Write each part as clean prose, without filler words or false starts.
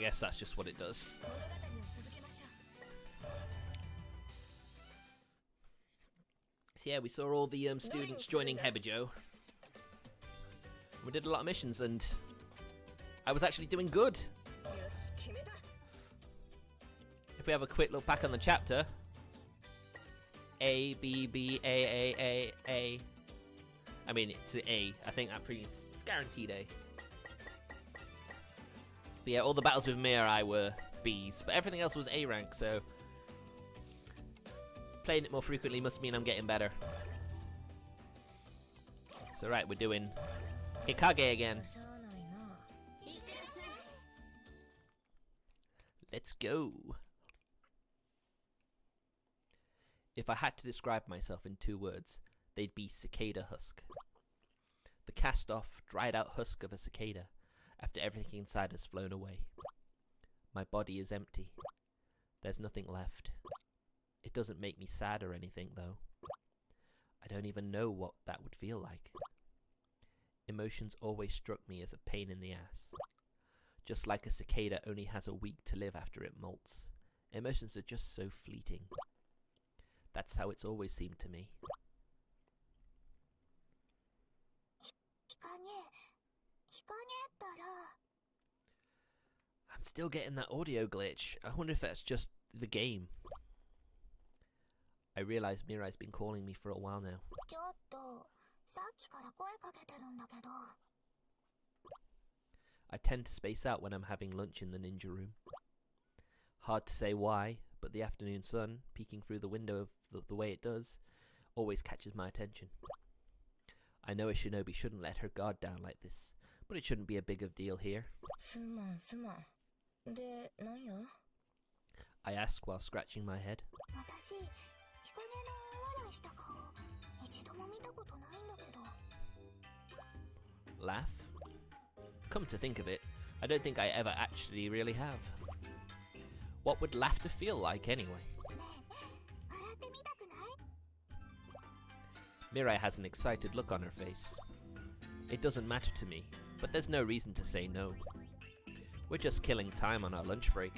guess that's just what it does. So yeah, we saw all the students joining Hebijo. We did a lot of missions and I was actually doing good. If we have a quick look back on the chapter, A, B, B, A. I mean, it's A. I think it's guaranteed A. But yeah, all the battles with Mirai were Bs, but everything else was A rank, so playing it more frequently must mean I'm getting better. So right, we're doing Hikage again. Let's go. If I had to describe myself in 2 words, they'd be cicada husk. The cast-off, dried-out husk of a cicada after everything inside has flown away. My body is empty. There's nothing left. It doesn't make me sad or anything, though. I don't even know what that would feel like. Emotions always struck me as a pain in the ass. Just like a cicada only has a week to live after it molts. Emotions are just so fleeting. That's how it's always seemed to me. I'm still getting that audio glitch. I wonder if that's just the game. I realize Mirai's been calling me for a while now. I tend to space out when I'm having lunch in the ninja room. Hard to say why, but the afternoon sun, peeking through the window the way it does, always catches my attention. I know a shinobi shouldn't let her guard down like this, but it shouldn't be a big of deal here. I ask while scratching my head. Laugh? Come to think of it, I don't think I ever actually really have. What would laughter feel like anyway? Mirai has an excited look on her face. It doesn't matter to me, but there's no reason to say no. We're just killing time on our lunch break.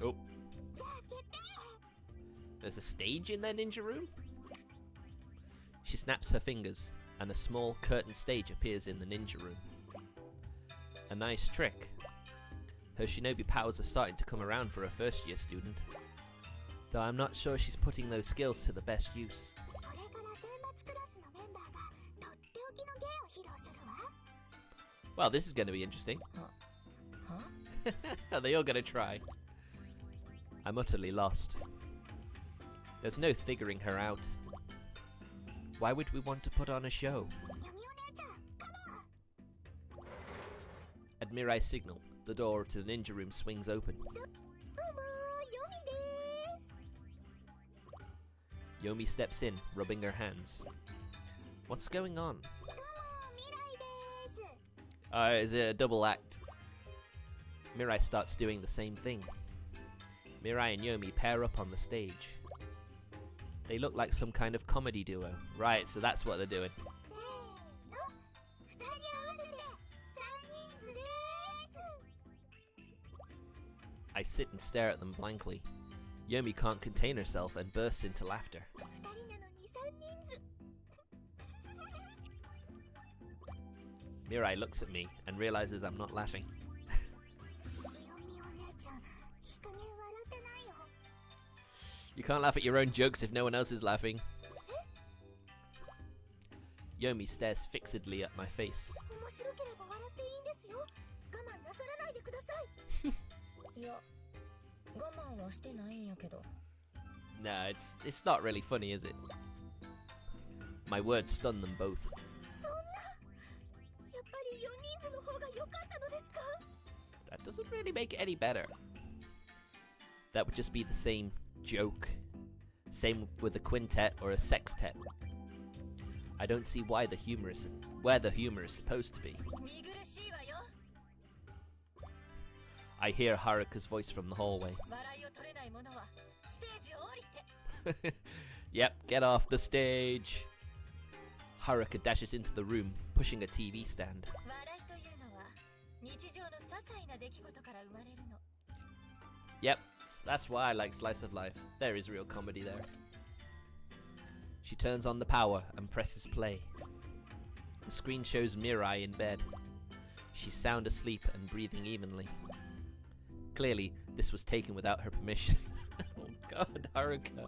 Oh. There's a stage in their ninja room? She snaps her fingers, and a small curtain stage appears in the ninja room. A nice trick. Her shinobi powers are starting to come around for a first-year student. Though I'm not sure she's putting those skills to the best use. Well, this is going to be interesting. Are they all going to try? I'm utterly lost. There's no figuring her out. Why would we want to put on a show? At Mirai's signal, the door to the ninja room swings open. Yomi steps in, rubbing her hands. What's going on? Is it a double act? Mirai starts doing the same thing. Mirai and Yomi pair up on the stage. They look like some kind of comedy duo. Right, so that's what they're doing. I sit and stare at them blankly. Yomi can't contain herself and bursts into laughter. Mirai looks at me and realizes I'm not laughing. You can't laugh at your own jokes if no one else is laughing. Yomi stares fixedly at my face. Nah, it's not really funny, is it? My words stun them both. That doesn't really make it any better. That would just be the same joke. Same with a quintet or a sextet. I don't see where the humor is supposed to be. I hear Haruka's voice from the hallway. Yep, get off the stage. Haruka dashes into the room, pushing a TV stand. Yep, that's why I like Slice of Life. There is real comedy there. She turns on the power and presses play. The screen shows Mirai in bed. She's sound asleep and breathing evenly. Clearly, this was taken without her permission. Oh god, Haruka.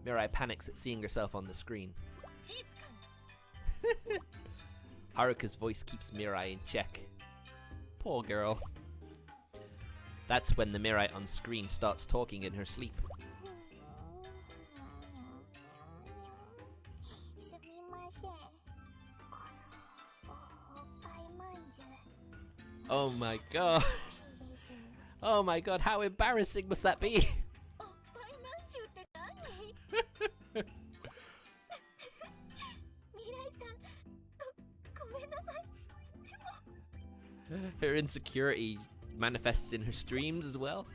Mirai panics at seeing herself on the screen. Haruka's voice keeps Mirai in check. Poor girl. That's when the Mirai on screen starts talking in her sleep. Oh my god. Oh my god, how embarrassing must that be? Her insecurity manifests in her streams as well.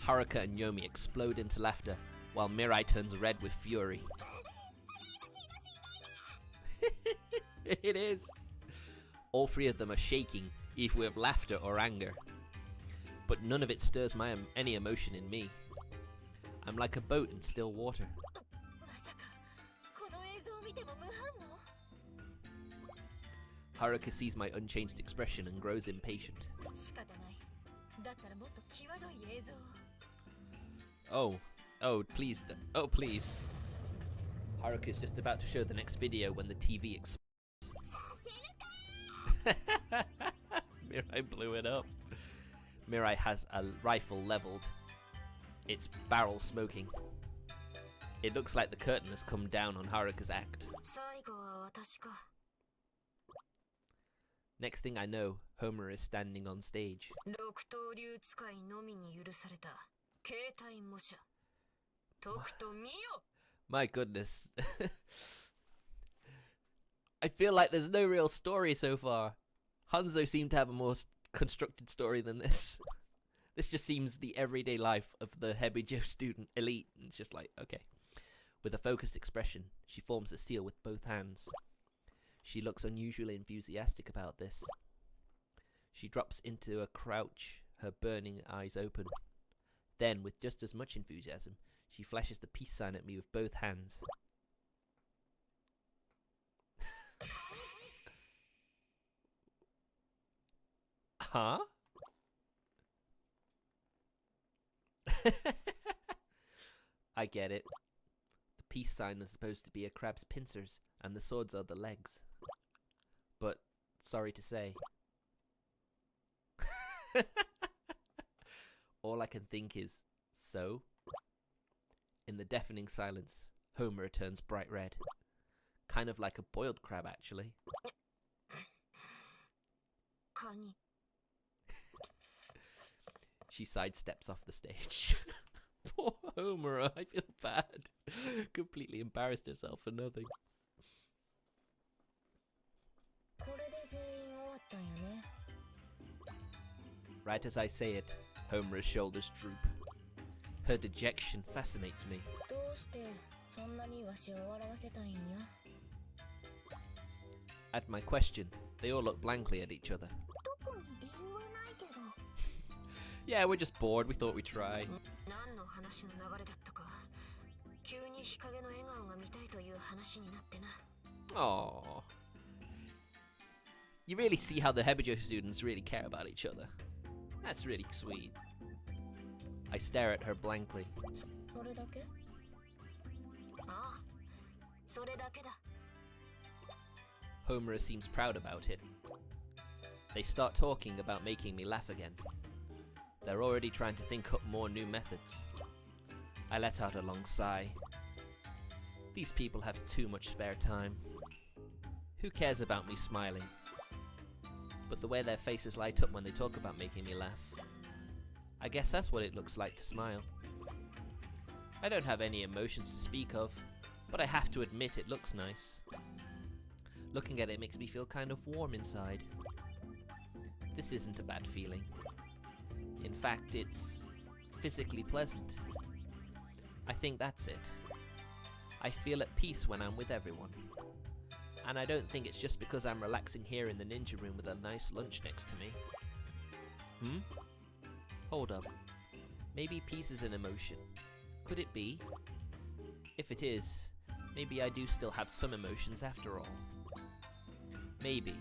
Haruka and Yomi explode into laughter, while Mirai turns red with fury. It is. All three of them are shaking, either with laughter or anger. But none of it stirs any emotion in me. I'm like a boat in still water. Haruka sees my unchanged expression and grows impatient. Oh please, oh please. Haruka is just about to show the next video when the TV explodes. Mirai blew it up. Mirai has a rifle leveled. Its barrel smoking. It looks like the curtain has come down on Haruka's act. Next thing I know, Homer is standing on stage. My goodness. I feel like there's no real story so far. Hanzo seemed to have a more constructed story than this. This just seems the everyday life of the Hebijo student elite. And it's just like, okay. With a focused expression, she forms a seal with both hands. She looks unusually enthusiastic about this. She drops into a crouch, her burning eyes open. Then, with just as much enthusiasm, she flashes the peace sign at me with both hands. Huh? I get it. The peace sign is supposed to be a crab's pincers, and the swords are the legs. But, sorry to say. All I can think is, so? In the deafening silence, Homer turns bright red. Kind of like a boiled crab, actually. She sidesteps off the stage. Poor Homer, I feel bad. Completely embarrassed herself for nothing. Right as I say it, Homer's shoulders droop. Her dejection fascinates me. At my question, they all look blankly at each other. Yeah, we're just bored, we thought we'd try. Aww. You really see how the Hebijo students really care about each other. That's really sweet. I stare at her blankly. Homer seems proud about it. They start talking about making me laugh again. They're already trying to think up more new methods. I let out a long sigh. These people have too much spare time. Who cares about me smiling? But the way their faces light up when they talk about making me laugh. I guess that's what it looks like to smile. I don't have any emotions to speak of, but I have to admit it looks nice. Looking at it makes me feel kind of warm inside. This isn't a bad feeling. In fact, it's physically pleasant. I think that's it. I feel at peace when I'm with everyone. And I don't think it's just because I'm relaxing here in the ninja room with a nice lunch next to me. Hold up. Maybe peace is an emotion. Could it be? If it is, maybe I do still have some emotions after all. Maybe.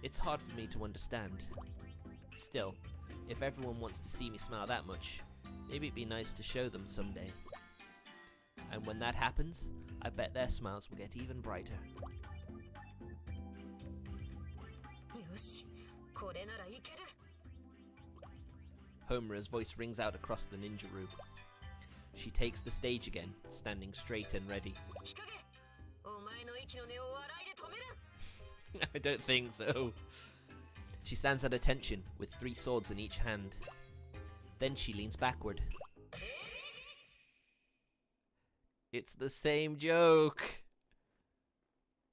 It's hard for me to understand. Still, if everyone wants to see me smile that much, maybe it'd be nice to show them someday. And when that happens, I bet their smiles will get even brighter. Homura's voice rings out across the ninja room. She takes the stage again, standing straight and ready. I don't think so. She stands at attention, with 3 swords in each hand. Then she leans backward. It's the same joke!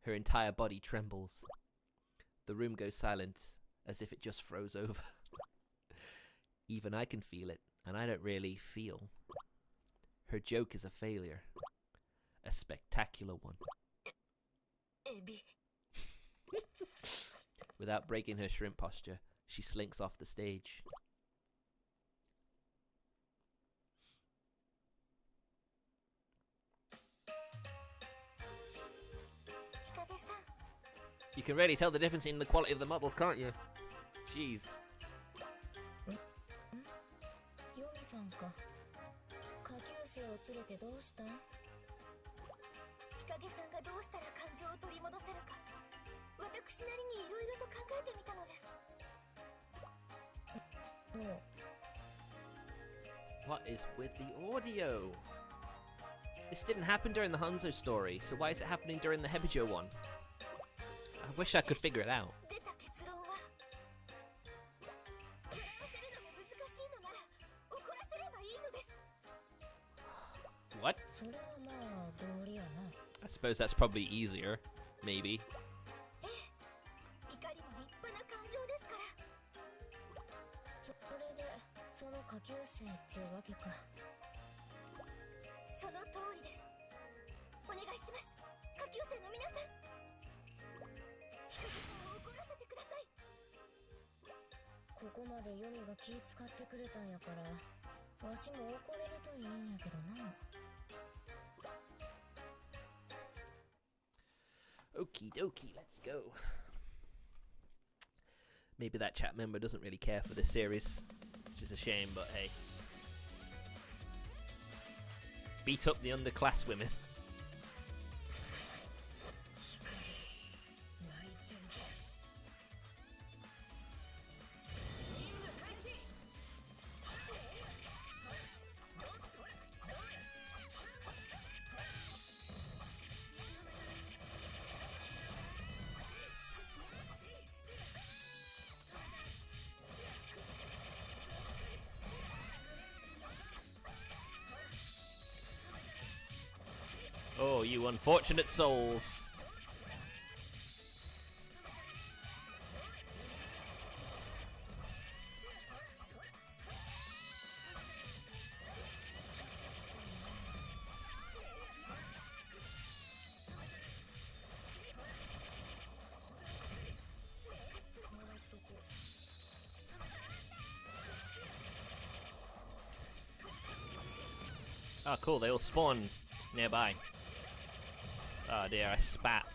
Her entire body trembles. The room goes silent, as if it just froze over. Even I can feel it, and I don't really feel. Her joke is a failure. A spectacular one. Without breaking her shrimp posture, she slinks off the stage. You can really tell the difference in the quality of the models, can't you? Jeez. What is with the audio? This didn't happen during the Hanzo story, so why is it happening during the Hebijo one? I wish I could figure it out. What? I suppose that's probably easier. Maybe. Okie dokie, let's go. Maybe that chat member doesn't really care for this series, which is a shame, but hey. Beat up the underclass women. Oh, you unfortunate souls. Oh, cool, they all spawn nearby. Oh dear, I spat.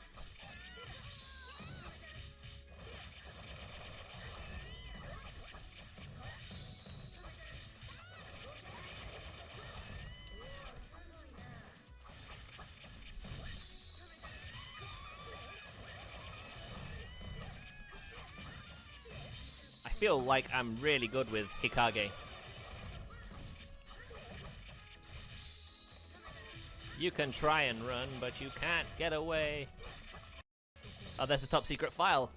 I feel like I'm really good with Hikage. You can try and run, but you can't get away. Oh, there's a top secret file.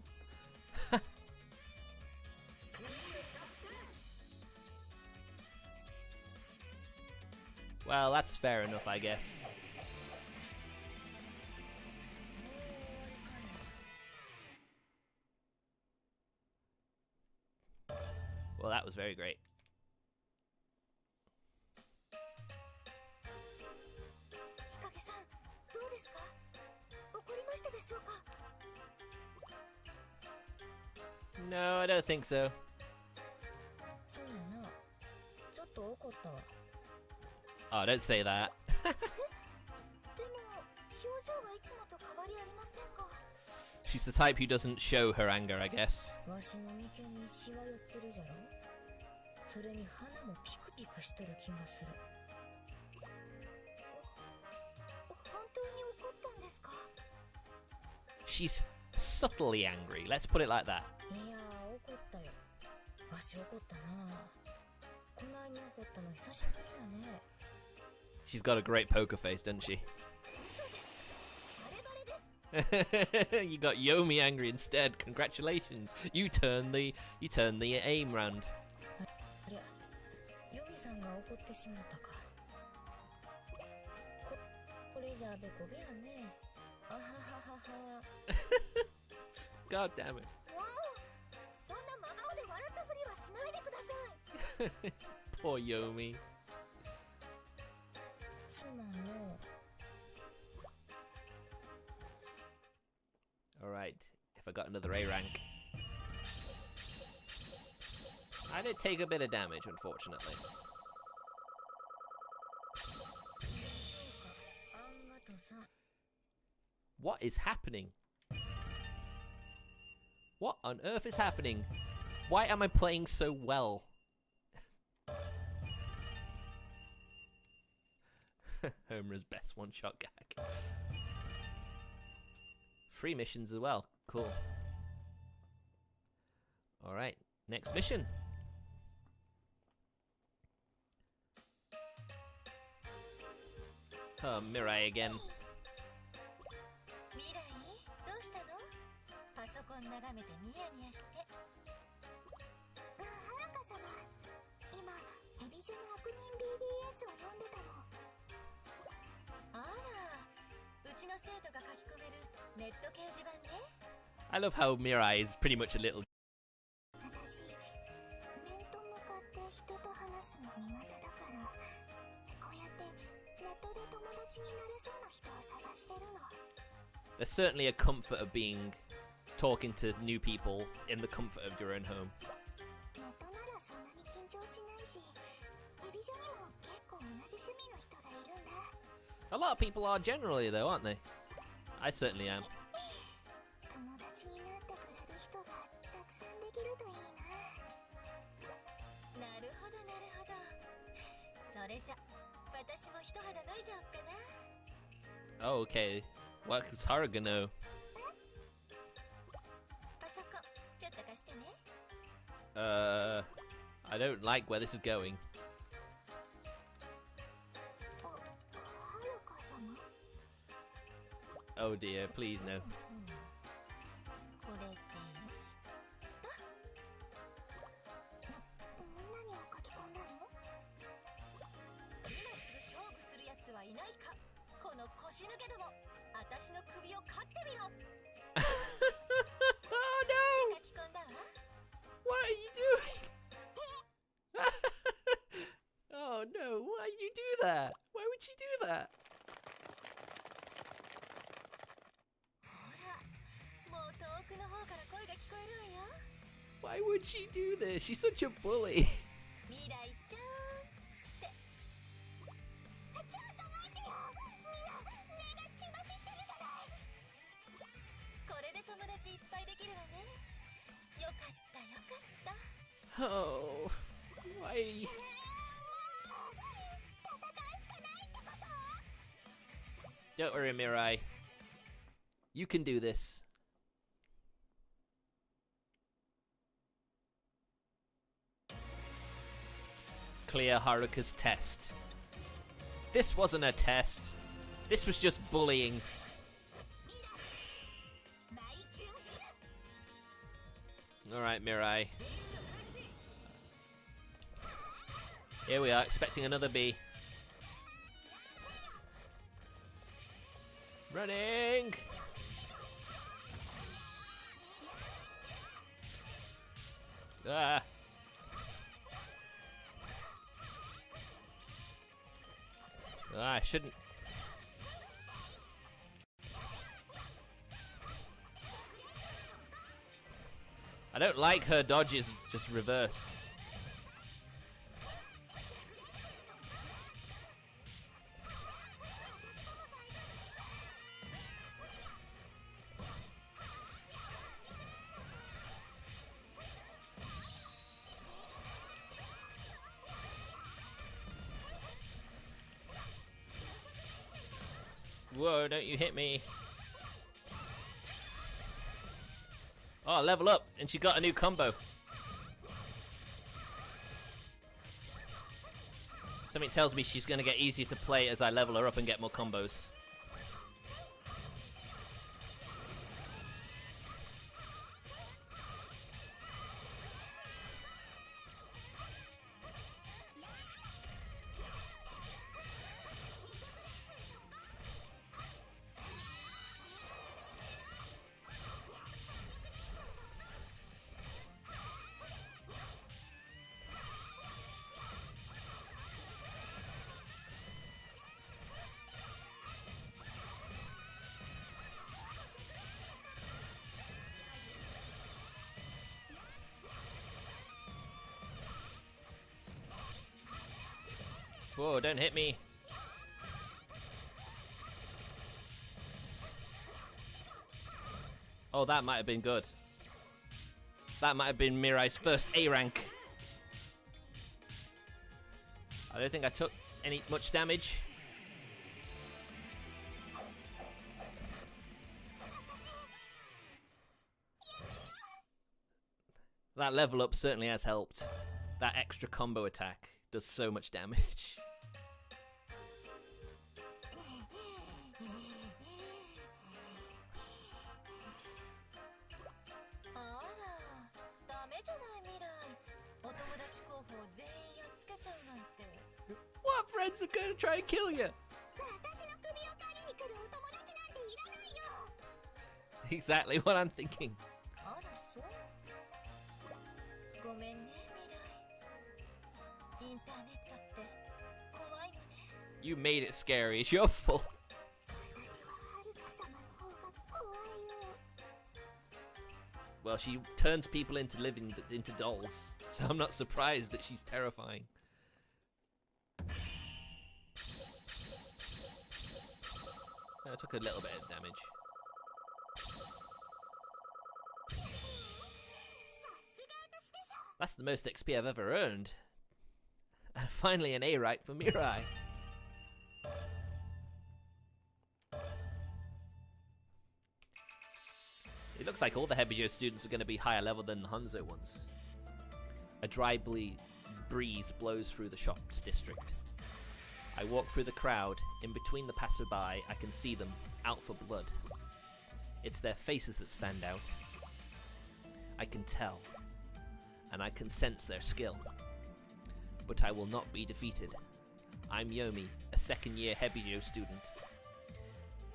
Well, that's fair enough, I guess. Well, that was very great. No, I don't think so. Oh, don't say that. She's the type who doesn't show her anger, I guess. She's subtly angry, let's put it like that. She's got a great poker face, doesn't she? You got Yomi angry instead. Congratulations. You turn the aim round. God damn it. Poor Yomi. Alright, if I got another A rank. I did take a bit of damage, unfortunately. What is happening? What on earth is happening? Why am I playing so well? Homura's best one-shot gag. 3 missions as well. Cool. Alright, next mission. Oh, Mirai again. I love how Mirai is pretty much a little. There's certainly a comfort of talking to new people in the comfort of your own home. A lot of people are generally though, aren't they? I certainly am. Oh, okay. What's Haruga know? I don't like where this is going. Oh dear, please no. Oh no! What are you doing? Oh no, why did you do that? Why would you do that? Why would she do this? She's such a bully. Oh, why? Don't worry, Mirai. You can do this. Clear Haruka's test. This wasn't a test. This was just bullying. Alright, Mirai. Here we are, expecting another B. Running! Ah! Ah, I shouldn't. I don't like her dodges just reverse. Whoa, don't you hit me. Oh, level up, and she got a new combo. Something tells me she's gonna get easier to play as I level her up and get more combos. Whoa, don't hit me. Oh, that might have been good. That might have been Mirai's first A rank. I don't think I took much damage. That level up certainly has helped. That extra combo attack does so much damage. What friends are gonna try and kill you? Exactly what I'm thinking. You made it scary. It's your fault. Well, she turns people into dolls, so I'm not surprised that she's terrifying. I took a little bit of damage. That's the most XP I've ever earned. And finally an A rank for Mirai. It looks like all the Hebijo students are going to be higher level than the Hanzo ones. A dry breeze blows through the shops district. I walk through the crowd. In between the passerby, I can see them, out for blood. It's their faces that stand out. I can tell, and I can sense their skill. But I will not be defeated. I'm Yomi, a second-year Hebijo student.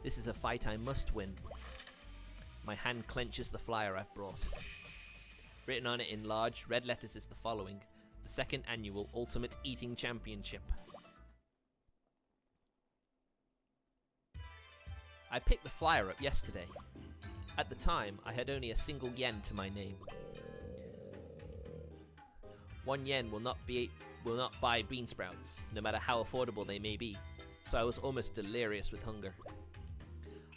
This is a fight I must win. My hand clenches the flyer I've brought. Written on it in large red letters is the following: the second annual Ultimate Eating Championship. I picked the flyer up yesterday. At the time, I had only a single yen to my name. 1 yen will not buy bean sprouts, no matter how affordable they may be, so I was almost delirious with hunger.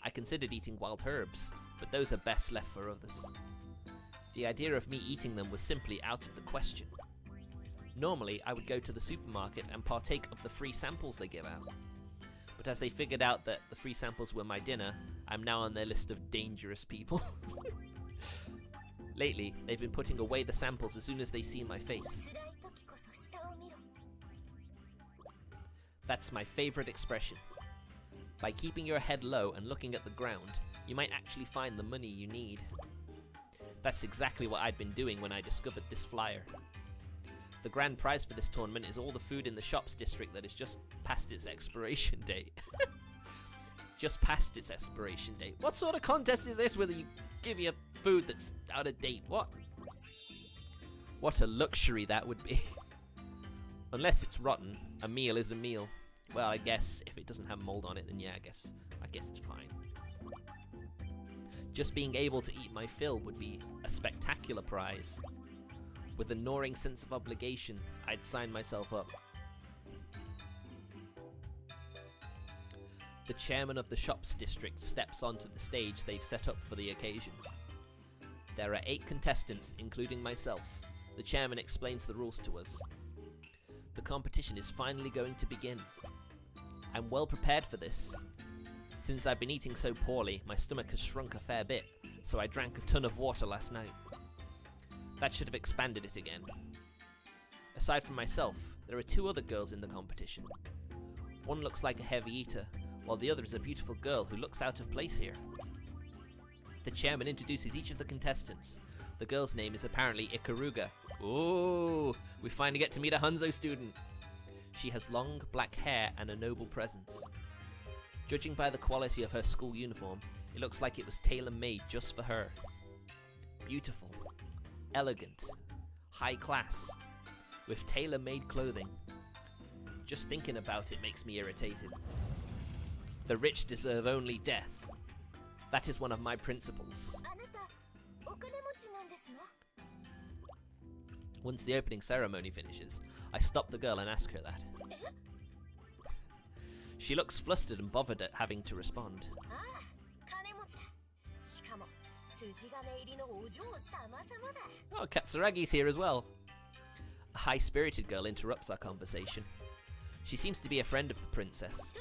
I considered eating wild herbs, but those are best left for others. The idea of me eating them was simply out of the question. Normally, I would go to the supermarket and partake of the free samples they give out. But as they figured out that the free samples were my dinner, I'm now on their list of dangerous people. Lately, they've been putting away the samples as soon as they see my face. That's my favorite expression. By keeping your head low and looking at the ground, you might actually find the money you need. That's exactly what I'd been doing when I discovered this flyer. The grand prize for this tournament is all the food in the shops district that is just past its expiration date. Just past its expiration date. What sort of contest is this where you give you food that's out of date? What a luxury that would be. Unless it's rotten, a meal is a meal. Well, I guess if it doesn't have mold on it, then yeah, I guess it's fine. Just being able to eat my fill would be a spectacular prize. With a gnawing sense of obligation, I'd sign myself up. The chairman of the shops district steps onto the stage they've set up for the occasion. There are 8 contestants, including myself. The chairman explains the rules to us. The competition is finally going to begin. I'm well prepared for this. Since I've been eating so poorly, my stomach has shrunk a fair bit, so I drank a ton of water last night. That should have expanded it again. Aside from myself, there are 2 other girls in the competition. One looks like a heavy eater, while the other is a beautiful girl who looks out of place here. The chairman introduces each of the contestants. The girl's name is apparently Ikaruga. Ooh, we finally get to meet a Hanzo student. She has long black hair and a noble presence. Judging by the quality of her school uniform, it looks like it was tailor-made just for her. Beautiful, elegant, high class, with tailor-made clothing. Just thinking about it makes me irritated. The rich deserve only death. That is one of my principles. Once the opening ceremony finishes, I stop the girl and ask her that. She looks flustered and bothered at having to respond. Oh, Katsuragi's here as well. A high-spirited girl interrupts our conversation. She seems to be a friend of the princess.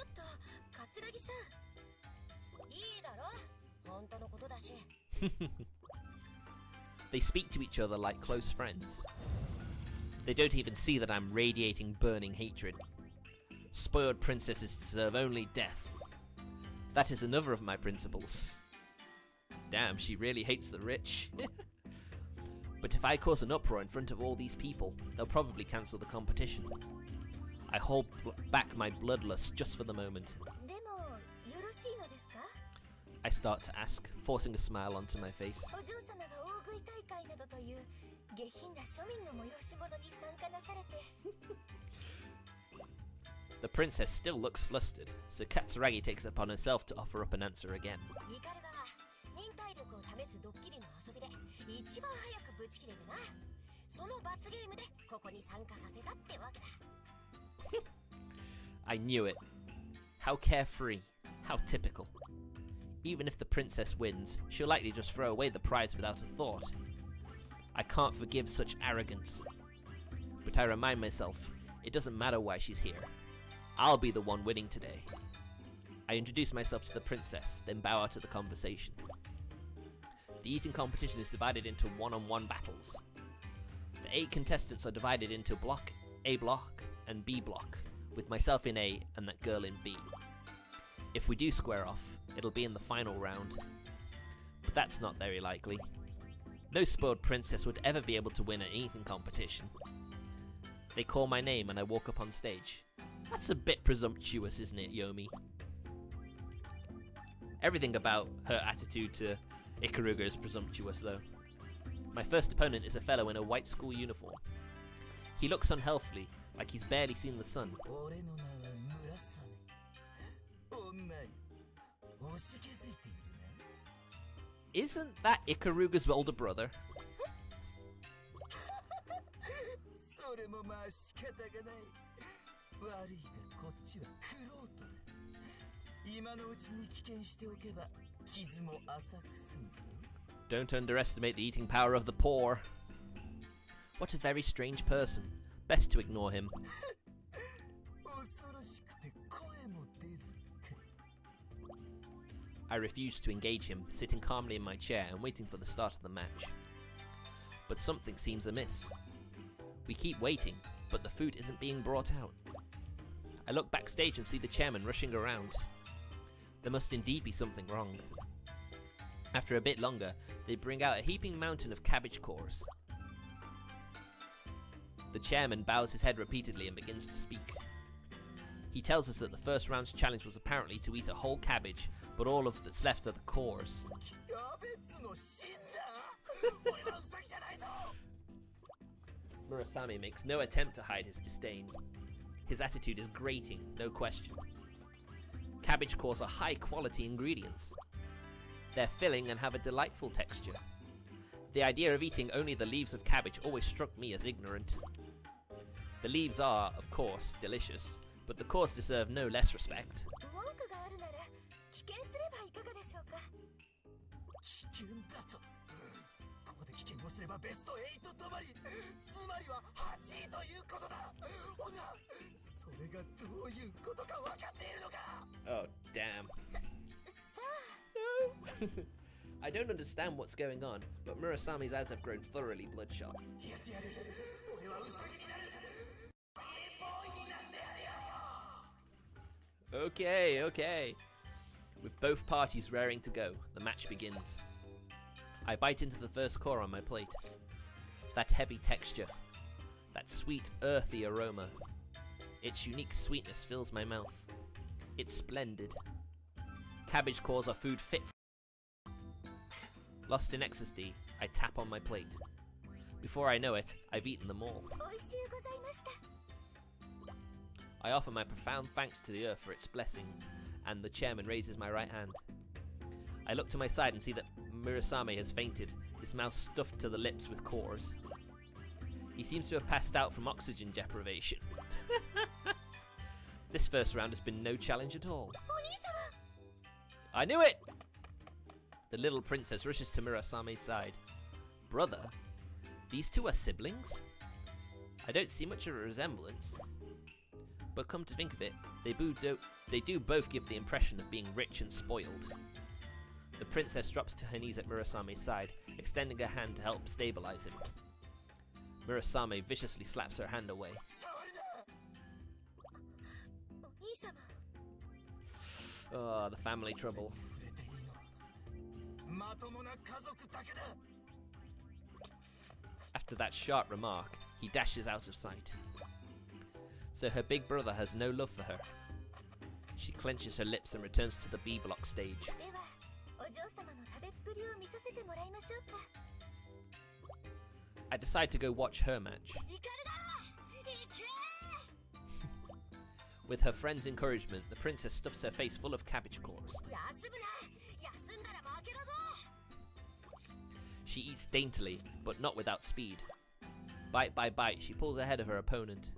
They speak to each other like close friends. They don't even see that I'm radiating burning hatred. Spoiled princesses deserve only death. That is another of my principles. Damn, she really hates the rich. But if I cause an uproar in front of all these people, they'll probably cancel the competition. I hold back my bloodlust just for the moment. I start to ask, forcing a smile onto my face. The princess still looks flustered, so Katsuragi takes it upon herself to offer up an answer again. I knew it. How carefree. How typical. Even if the princess wins, she'll likely just throw away the prize without a thought. I can't forgive such arrogance. But I remind myself, it doesn't matter why she's here. I'll be the one winning today. I introduce myself to the princess, then bow out of the conversation. The eating competition is divided into one-on-one battles. The 8 contestants are divided into block, A block, and B block, with myself in A and that girl in B. If we do square off, it'll be in the final round. But that's not very likely. No spoiled princess would ever be able to win an eating competition. They call my name and I walk up on stage. That's a bit presumptuous, isn't it, Yomi? Everything about her attitude to Ikaruga is presumptuous, though. My first opponent is a fellow in a white school uniform. He looks unhealthily, like he's barely seen the sun. Isn't that Ikaruga's older brother? Don't underestimate the eating power of the poor. What a very strange person. Best to ignore him. I refuse to engage him, sitting calmly in my chair and waiting for the start of the match. But something seems amiss. We keep waiting, but the food isn't being brought out. I look backstage and see the chairman rushing around. There must indeed be something wrong. After a bit longer, they bring out a heaping mountain of cabbage cores. The chairman bows his head repeatedly and begins to speak. He tells us that the first round's challenge was apparently to eat a whole cabbage, but all of that's left are the cores. Murasame makes no attempt to hide his disdain. His attitude is grating, no question. Cabbage cores are high-quality ingredients. They're filling and have a delightful texture. The idea of eating only the leaves of cabbage always struck me as ignorant. The leaves are, of course, delicious, but the cores deserve no less respect. Oh, damn. No! I don't understand what's going on, but Murasami's eyes have grown thoroughly bloodshot. Okay. With both parties raring to go, the match begins. I bite into the first core on my plate. That heavy texture, that sweet, earthy aroma. Its unique sweetness fills my mouth. It's splendid. Cabbage cores are food fit for. Lost in ecstasy, I tap on my plate. Before I know it, I've eaten them all. I offer my profound thanks to the earth for its blessing, and the chairman raises my right hand. I look to my side and see that Murasame has fainted, his mouth stuffed to the lips with cores. He seems to have passed out from oxygen deprivation. This first round has been no challenge at all. I knew it! The little princess rushes to Murasame's side. Brother? These two are siblings? I don't see much of a resemblance. But come to think of it, they do both give the impression of being rich and spoiled. The princess drops to her knees at Murasame's side, extending her hand to help stabilize him. Murasame viciously slaps her hand away. Oh, the family trouble. After that sharp remark, he dashes out of sight. So her big brother has no love for her. She clenches her lips and returns to the B-block stage. I decide to go watch her match. With her friend's encouragement, the princess stuffs her face full of cabbage cores. She eats daintily, but not without speed. Bite by bite, she pulls ahead of her opponent.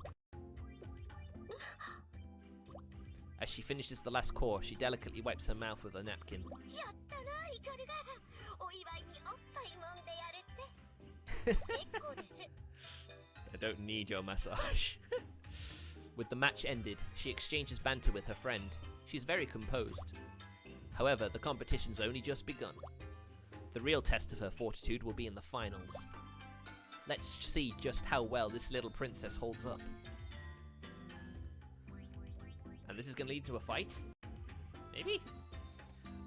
As she finishes the last core, she delicately wipes her mouth with a napkin. I don't need your massage. With the match ended, she exchanges banter with her friend. She's very composed. However, the competition's only just begun. The real test of her fortitude will be in the finals. Let's see just how well this little princess holds up. And this is going to lead to a fight? Maybe?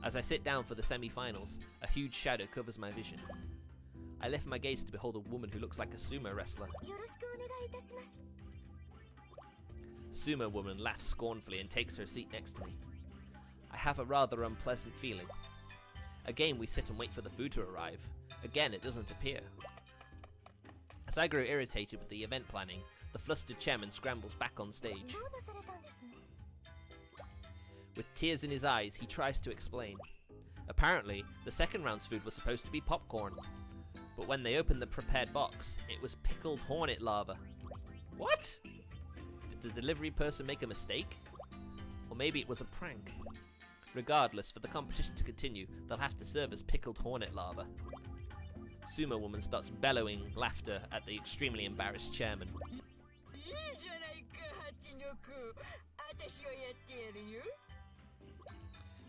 As I sit down for the semi-finals, a huge shadow covers my vision. I lift my gaze to behold a woman who looks like a sumo wrestler. Sumo woman laughs scornfully and takes her seat next to me. I have a rather unpleasant feeling. Again, we sit and wait for the food to arrive. Again, it doesn't appear. As I grow irritated with the event planning, the flustered chairman scrambles back on stage. With tears in his eyes, he tries to explain. Apparently, the second round's food was supposed to be popcorn. But when they opened the prepared box, it was pickled hornet larva. What? Did the delivery person make a mistake? Or maybe it was a prank. Regardless, for the competition to continue, they'll have to serve as pickled hornet larva. Sumo woman starts bellowing laughter at the extremely embarrassed chairman.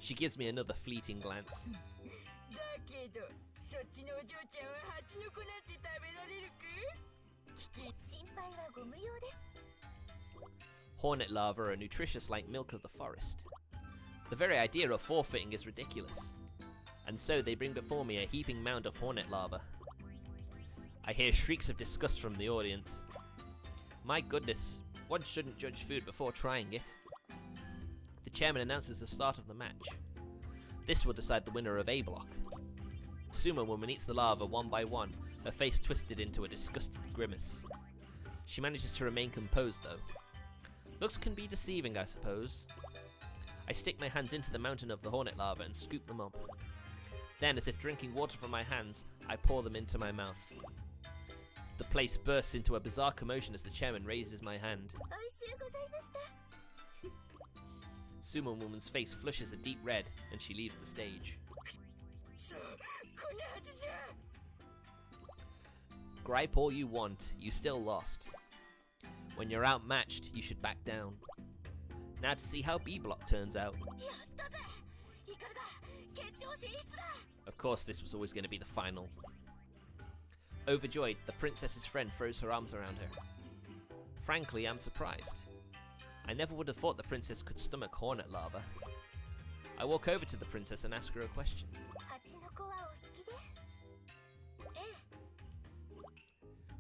She gives me another fleeting glance. Hornet larvae are nutritious like milk of the forest. The very idea of forfeiting is ridiculous. And so they bring before me a heaping mound of hornet larvae. I hear shrieks of disgust from the audience. My goodness, one shouldn't judge food before trying it. The chairman announces the start of the match. This will decide the winner of A block. Sumo woman eats the larva one by one, her face twisted into a disgusted grimace. She manages to remain composed though. Looks can be deceiving, I suppose. I stick my hands into the mountain of the hornet larva and scoop them up. Then, as if drinking water from my hands, I pour them into my mouth. The place bursts into a bizarre commotion as the chairman raises my hand. Sumo Woman's face flushes a deep red, and she leaves the stage. Gripe all you want, you still lost. When you're outmatched, you should back down. Now to see how B Block turns out. Of course, this was always going to be the final. Overjoyed, the princess's friend throws her arms around her. Frankly, I'm surprised. I never would have thought the princess could stomach hornet lava. I walk over to the princess and ask her a question.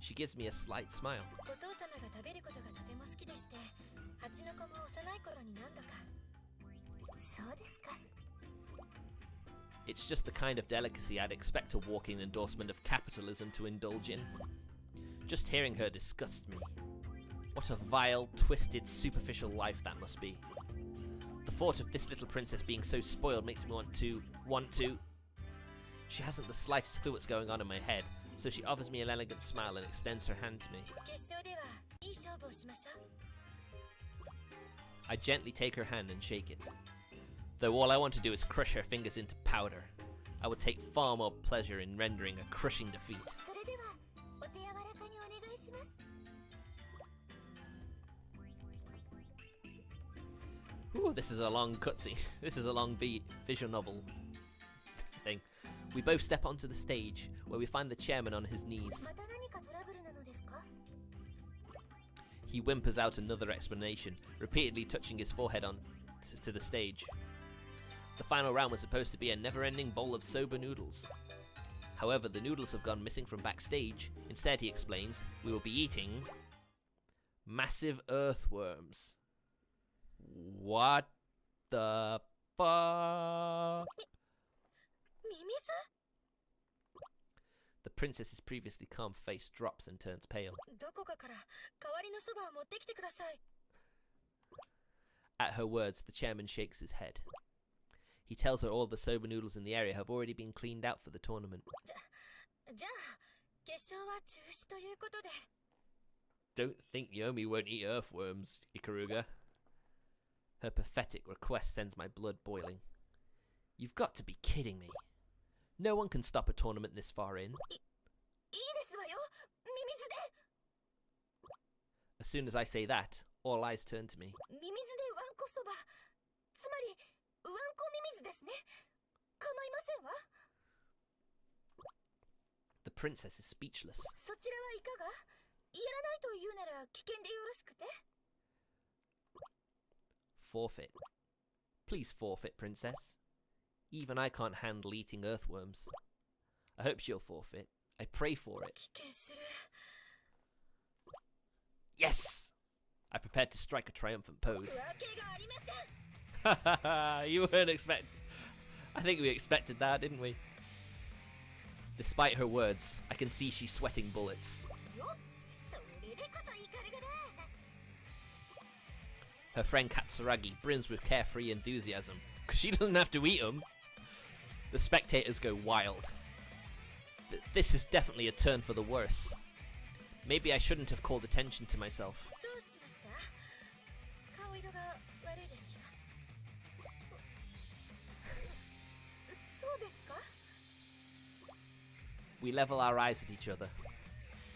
She gives me a slight smile. It's just the kind of delicacy I'd expect a walking endorsement of capitalism to indulge in. Just hearing her disgusts me. What a vile, twisted, superficial life that must be. The thought of this little princess being so spoiled makes me want to... She hasn't the slightest clue what's going on in my head, so she offers me an elegant smile and extends her hand to me. I gently take her hand and shake it. Though all I want to do is crush her fingers into powder. I would take far more pleasure in rendering a crushing defeat. Ooh, this is a long cutscene. This is a long visual novel thing. We both step onto the stage, where we find the chairman on his knees. He whimpers out another explanation, repeatedly touching his forehead on to the stage. The final round was supposed to be a never-ending bowl of soba noodles. However, the noodles have gone missing from backstage. Instead, he explains, we will be eating massive earthworms. What the fuck? The princess's previously calm face drops and turns pale. At her words, the chairman shakes his head. He tells her all the soba noodles in the area have already been cleaned out for the tournament. Don't think Yomi won't eat earthworms, Ikaruga. Her pathetic request sends my blood boiling. You've got to be kidding me. No one can stop a tournament this far in. As soon as I say that, all eyes turn to me. The princess is speechless. Forfeit. Please forfeit, princess. Even I can't handle eating earthworms. I hope she'll forfeit. I pray for it. Yes! I prepared to strike a triumphant pose. You weren't expecting... I think we expected that, didn't we? Despite her words, I can see she's sweating bullets. Her friend Katsuragi brims with carefree enthusiasm, because she doesn't have to eat them. The spectators go wild. This is definitely a turn for the worse. Maybe I shouldn't have called attention to myself. We level our eyes at each other.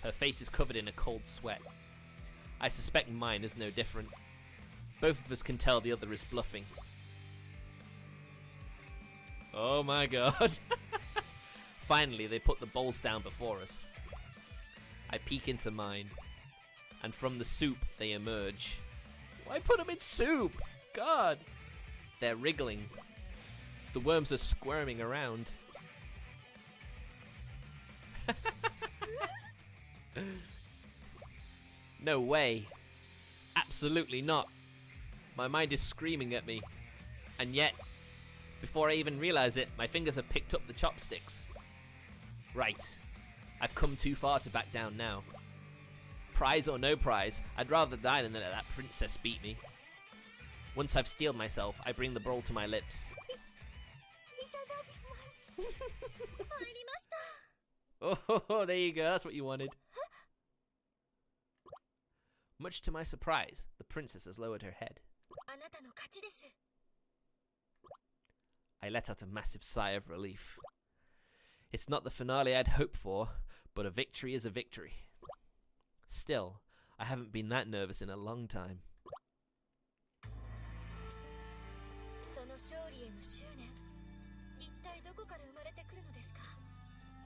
Her face is covered in a cold sweat. I suspect mine is no different. Both of us can tell the other is bluffing. Oh my god. Finally, they put the bowls down before us. I peek into mine, and from the soup they emerge. Why put them in soup? God! They're wriggling. The worms are squirming around. No way. Absolutely not. My mind is screaming at me. And yet, before I even realize it, my fingers have picked up the chopsticks. Right. I've come too far to back down now. Prize or no prize, I'd rather die than let that princess beat me. Once I've steeled myself, I bring the bowl to my lips. Oh, there you go. That's what you wanted. Much to my surprise, the princess has lowered her head. I let out a massive sigh of relief. It's not the finale I'd hoped for, but a victory is a victory. Still, I haven't been that nervous in a long time.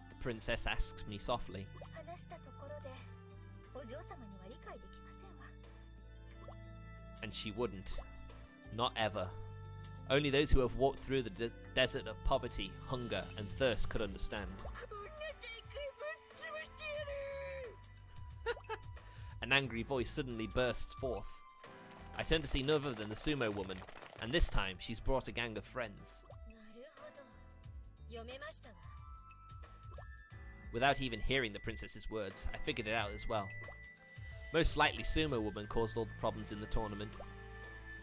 The princess asks me softly. And she wouldn't. Not ever. Only those who have walked through the desert of poverty, hunger, and thirst could understand. An angry voice suddenly bursts forth. I turn to see none other than the sumo woman, and this time she's brought a gang of friends. Without even hearing the princess's words, I figured it out as well. Most likely Sumo Woman caused all the problems in the tournament.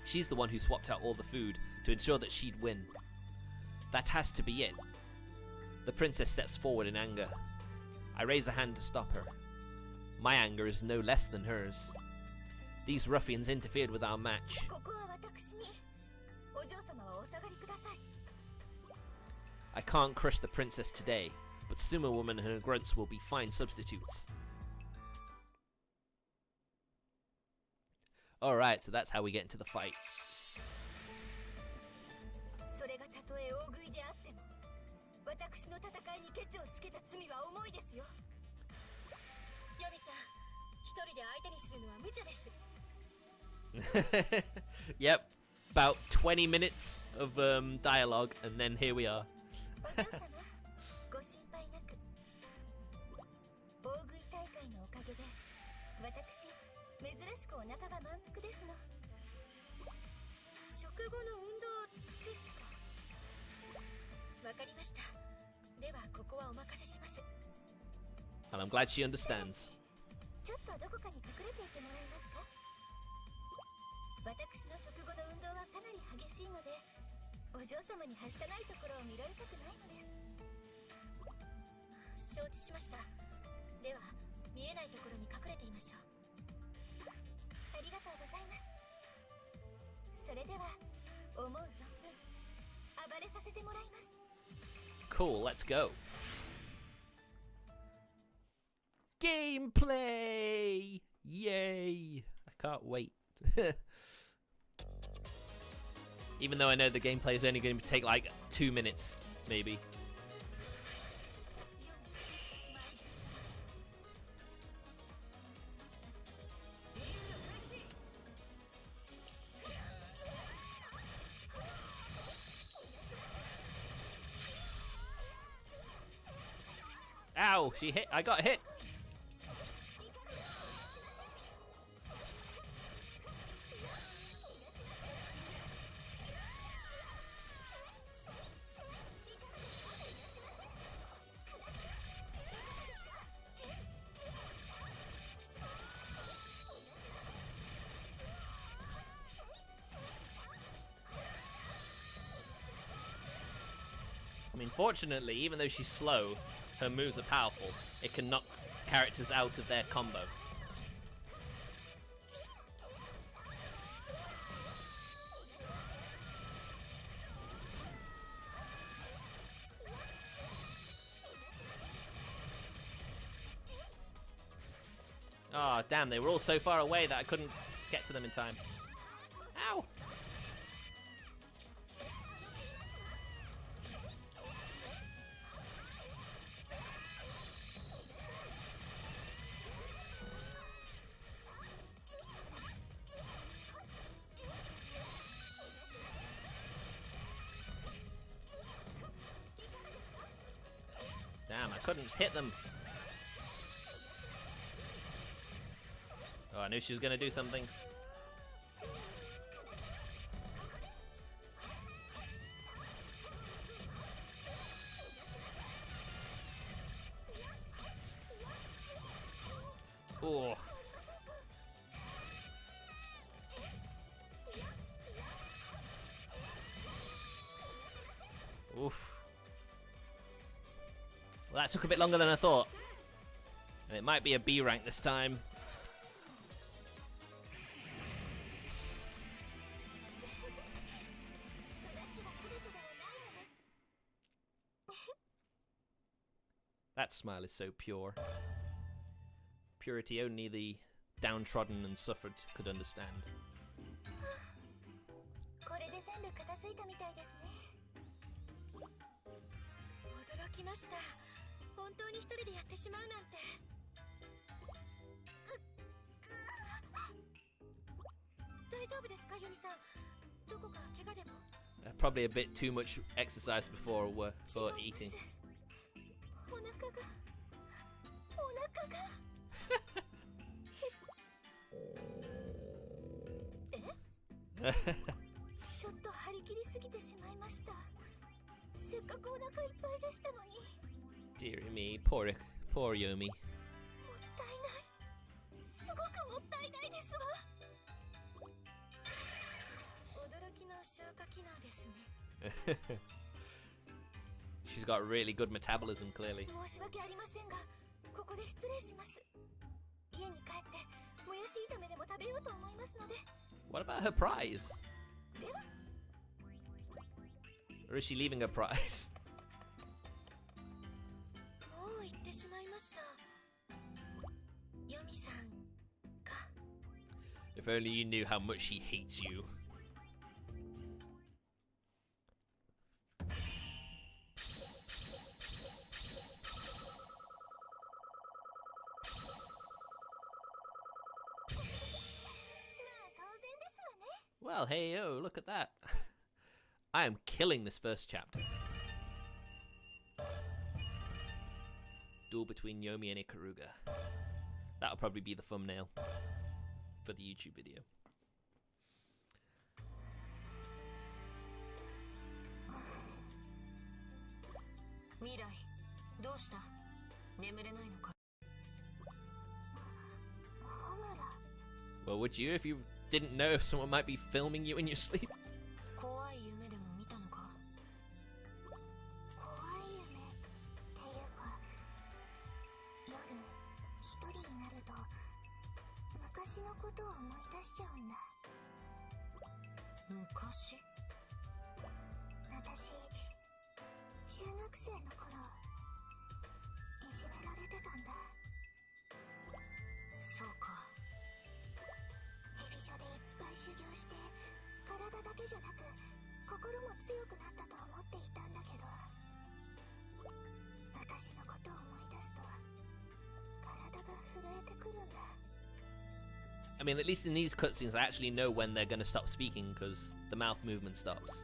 She's the one who swapped out all the food to ensure that she'd win. That has to be it. The princess steps forward in anger. I raise a hand to stop her. My anger is no less than hers. These ruffians interfered with our match. I can't crush the princess today, but Sumo Woman and her grunts will be fine substitutes. Alright, so that's how we get into the fight. Yep, about 20 minutes of dialogue, and then here we are. And I'm glad she understands. Cool, let's go. Gameplay! Yay! I can't wait. Even though I know the gameplay is only going to take like 2 minutes, maybe. Ow, she hit. I got hit. I mean, fortunately, even though she's slow, her moves are powerful. It can knock characters out of their combo. Oh, damn, they were all so far away that I couldn't get to them in time. Ow! Damn, I couldn't hit them. Oh, I knew she was going to do something. Oh. Oof. that took a bit longer than I thought. And it might be a B rank this time. That smile is so pure. Purity only the downtrodden and suffered could understand. Probably a bit too much exercise before eating. Dear me, poor Yomi. She's got really good metabolism, clearly. What about her prize? Or is she leaving her prize? If only you knew how much she hates you. Well, hey, oh, look at that. I am killing this first chapter. Duel between Yomi and Ikaruga. That'll probably be the thumbnail for the YouTube video. Well, would you if you didn't know if someone might be filming you in your sleep? I mean, at least in these cutscenes, I actually know when they're going to stop speaking because the mouth movement stops.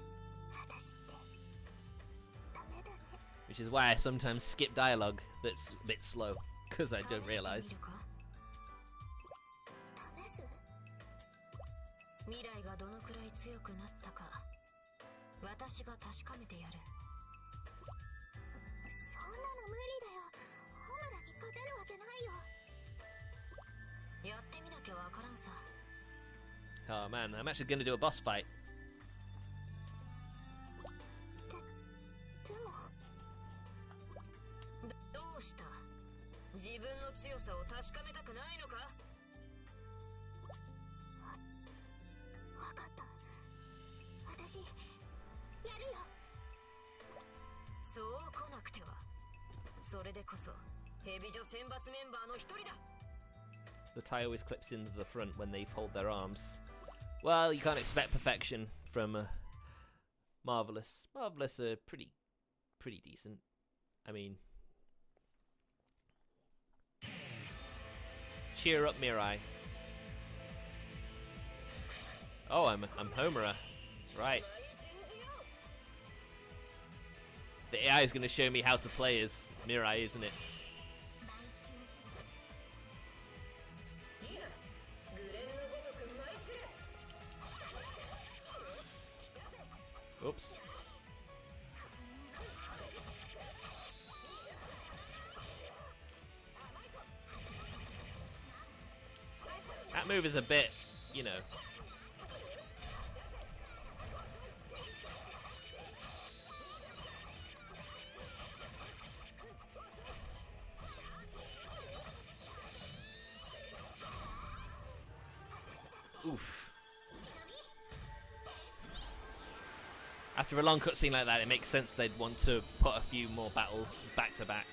Which is why I sometimes skip dialogue that's a bit slow, because I don't realize. Oh man, I'm actually going to do a boss fight. The tie always clips into the front when they fold their arms. Well, you can't expect perfection from Marvelous. Marvelous are pretty decent. I mean, cheer up, Mirai. Oh, I'm Homura. Right. The AI is going to show me how to play as Mirai, isn't it? Oops. That move is a bit, you know. Oof. After a long cutscene like that, it makes sense they'd want to put a few more battles back to back.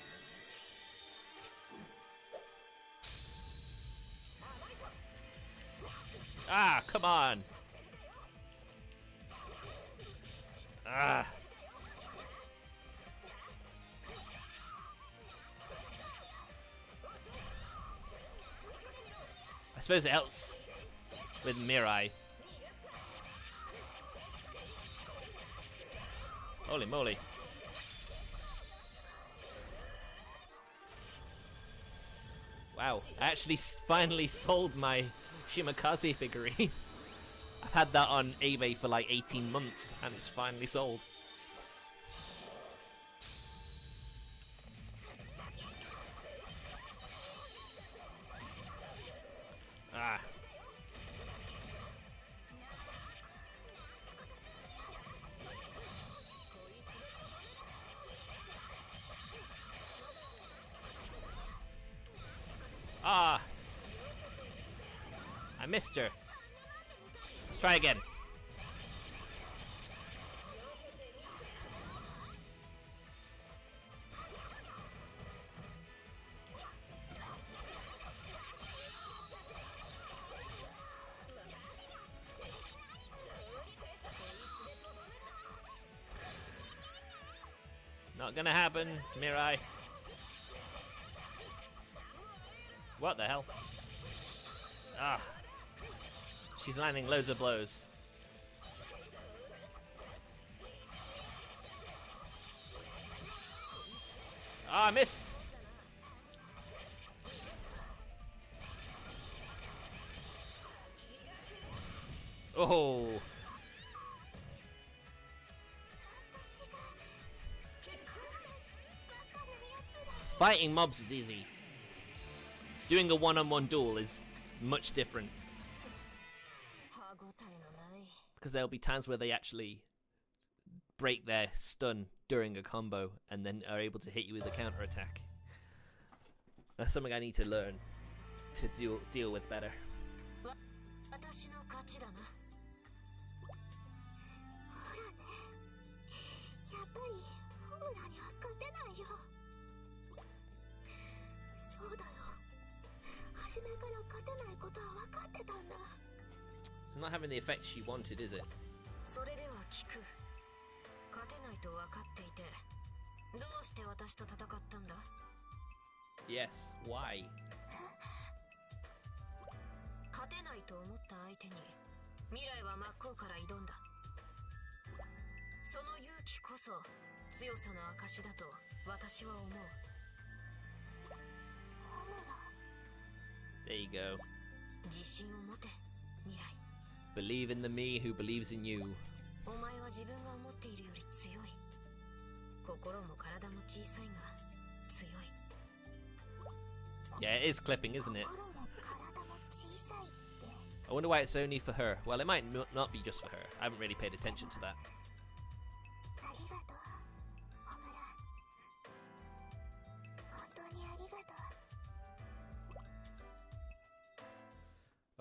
Ah, come on! Ah! I suppose it helps with Mirai. Holy moly. Wow, I actually finally sold my Shimakaze figurine. I've had that on eBay for like 18 months and it's finally sold. Ah. Ah! I missed her. Let's try again. Not gonna happen, Mirai. What the hell? Ah. She's landing loads of blows. Ah, I missed! Oh! Fighting mobs is easy. Doing a one-on-one duel is much different. Because there'll be times where they actually break their stun during a combo and then are able to hit you with a counter-attack. That's something I need to learn to deal with better. It's not having the effect she wanted, is it? Yes, why? There you go. Believe in the me who believes in you. Yeah, it is clipping, isn't it? I wonder why it's only for her. Well, it might not be just for her. I haven't really paid attention to that.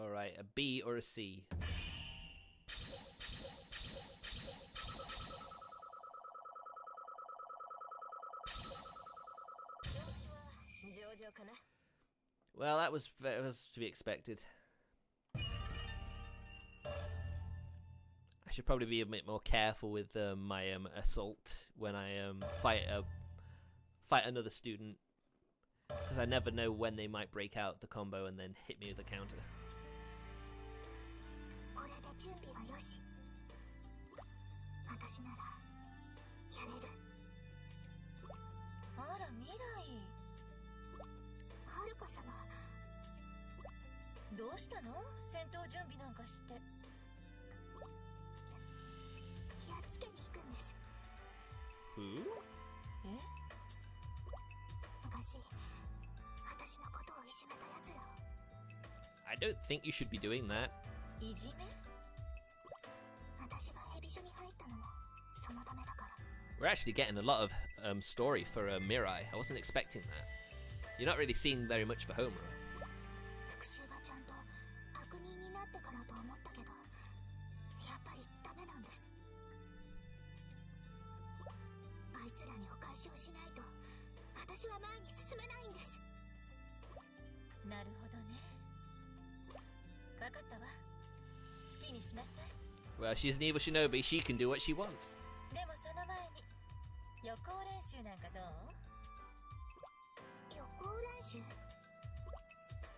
Alright, a B or a C? Well, that was to be expected. I should probably be a bit more careful with my assault when I fight another student, because I never know when they might break out the combo and then hit me with a counter. Who? I don't think you should be doing that. We're actually getting a lot of story for Mirai. I wasn't expecting that. You're not really seeing very much for Homura. ってからと思ったけど、やっぱりダメなんです。あいつらにお返しをしないと私は前に進めないんです。なるほどね。分かったわ。好きにしなさい。 Well, she's an evil shinobi. She can do what she wants. でもその前に予行練習なんかどう？予行練習？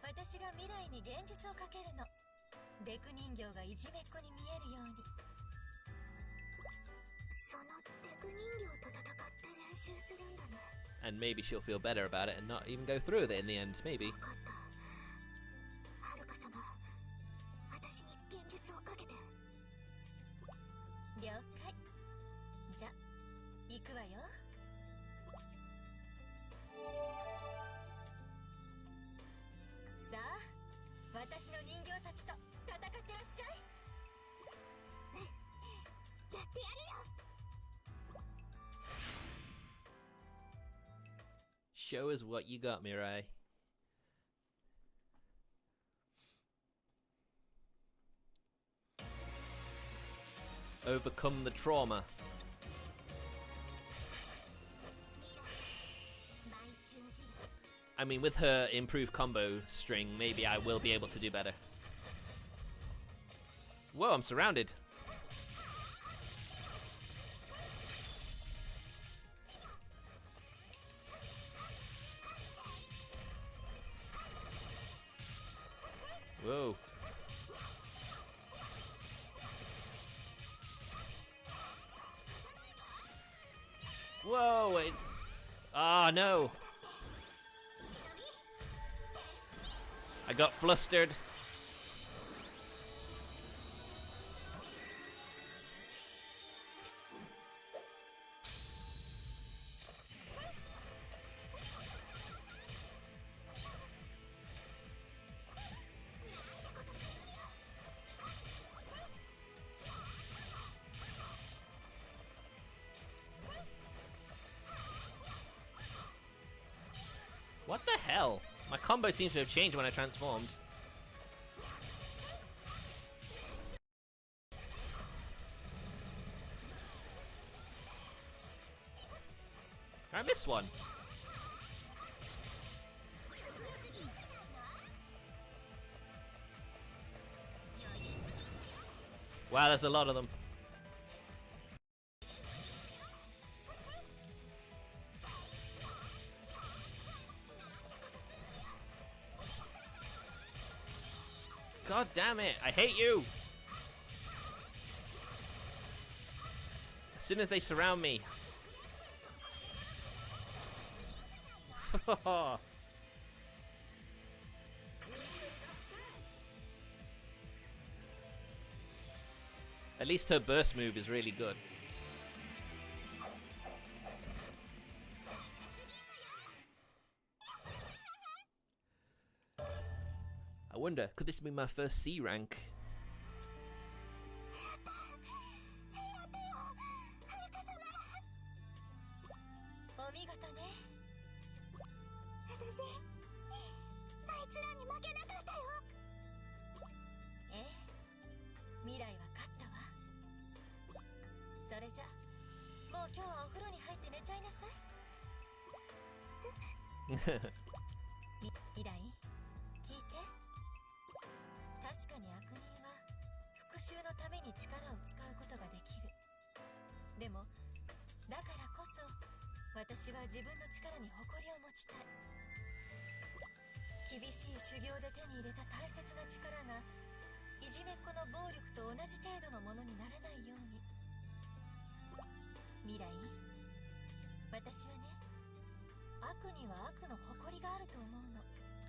私が未来に現実をかけるの。デク人形がいじめっ子に見えるように。そのデク人形と戦って練習するんだね。And maybe she'll feel better about it and not even go through with it in the end. Maybe. 分かった。はるか様、私に現実をかけて。了解。じゃ、行くわよ。さあ、私の人形たちと戦ってらっしゃい。やってやるよ。Show us what you got, Mirai. Overcome the trauma. I mean, with her improved combo string, maybe I will be able to do better. Whoa, I'm surrounded. Whoa. Whoa, wait. Ah, no. I got flustered. What the hell? My combo seems to have changed when I transformed. I missed one. Wow, there's a lot of them. God damn it, I hate you! As soon as they surround me. At least her burst move is really good. I wonder, could this be my first C rank?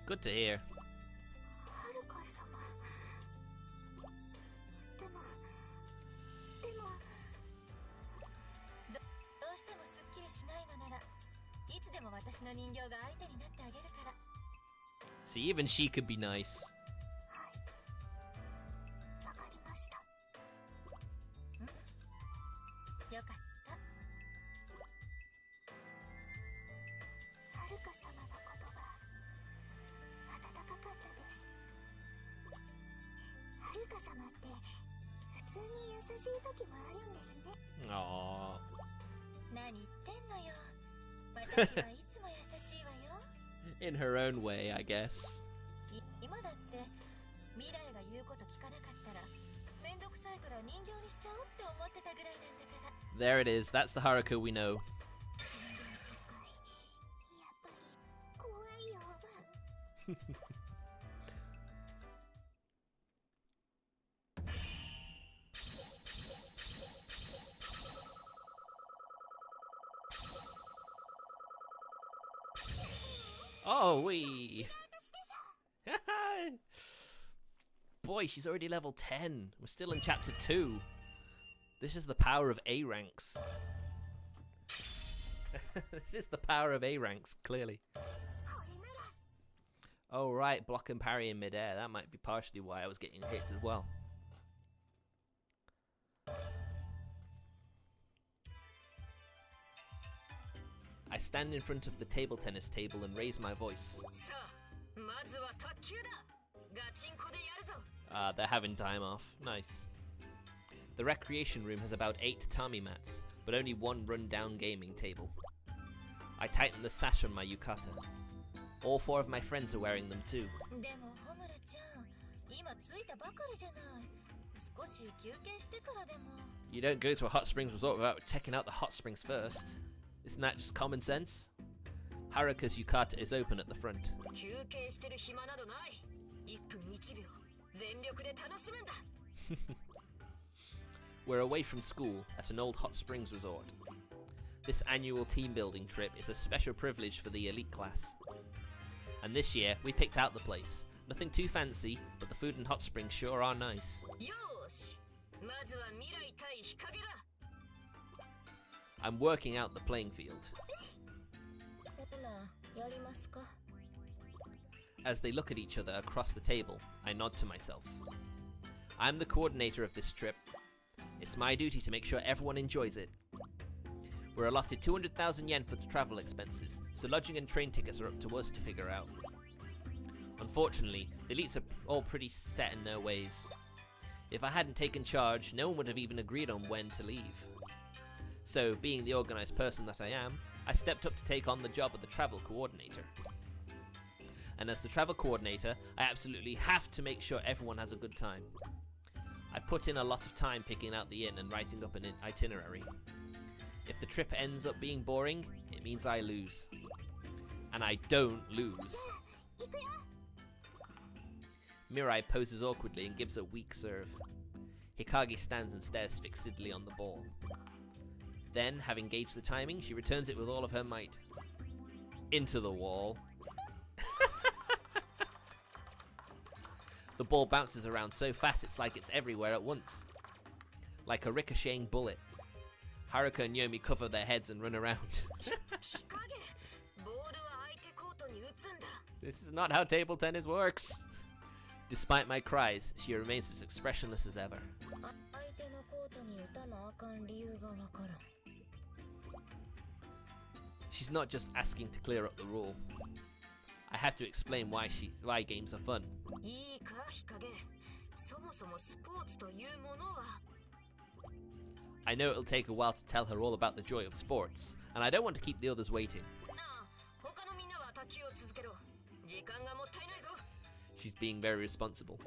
Good to hear. See, even she could be nice. 様って普通に優しい時もあるんですね。 Aww. 何言ってんのよ。私はいつも優しいわよ。 In her own way, I guess. 今だって未来が言うこと聞かなかったらめんどくさいから人形にしちゃおうって思ってたぐらいなんだから。 There it is. That's the Haruka we know. やっぱり怖いよ。 Oh, wee. Boy, she's already level 10. We're still in chapter 2. This is the power of A ranks. This is the power of A ranks, clearly. Oh, right, block and parry in midair. That might be partially why I was getting hit as well. I stand in front of the table tennis table and raise my voice. They're having time off. Nice. The recreation room has about 8 tatami mats, but only one run-down gaming table. I tighten the sash on my yukata. All 4 of my friends are wearing them too. You don't go to a hot springs resort without checking out the hot springs first. Isn't that just common sense? Haruka's yukata is open at the front. We're away from school at an old hot springs resort. This annual team building trip is a special privilege for the elite class. And this year, we picked out the place. Nothing too fancy, but the food in hot springs sure are nice. I'm working out the playing field. As they look at each other across the table, I nod to myself. I'm the coordinator of this trip. It's my duty to make sure everyone enjoys it. We're allotted 200,000 yen for the travel expenses, so lodging and train tickets are up to us to figure out. Unfortunately, the elites are all pretty set in their ways. If I hadn't taken charge, no one would have even agreed on when to leave. So, being the organised person that I am, I stepped up to take on the job of the travel coordinator. And as the travel coordinator, I absolutely have to make sure everyone has a good time. I put in a lot of time picking out the inn and writing up an itinerary. If the trip ends up being boring, it means I lose. And I don't lose. Mirai poses awkwardly and gives a weak serve. Hikage stands and stares fixedly on the ball. Then, having gauged the timing, she returns it with all of her might. Into the wall. The ball bounces around so fast it's like it's everywhere at once. Like a ricocheting bullet. Haruka and Yomi cover their heads and run around. This is not how table tennis works. Despite my cries, she remains as expressionless as ever. She's not just asking to clear up the rule. I have to explain why games are fun. I know it'll take a while to tell her all about the joy of sports, and I don't want to keep the others waiting. She's being very responsible.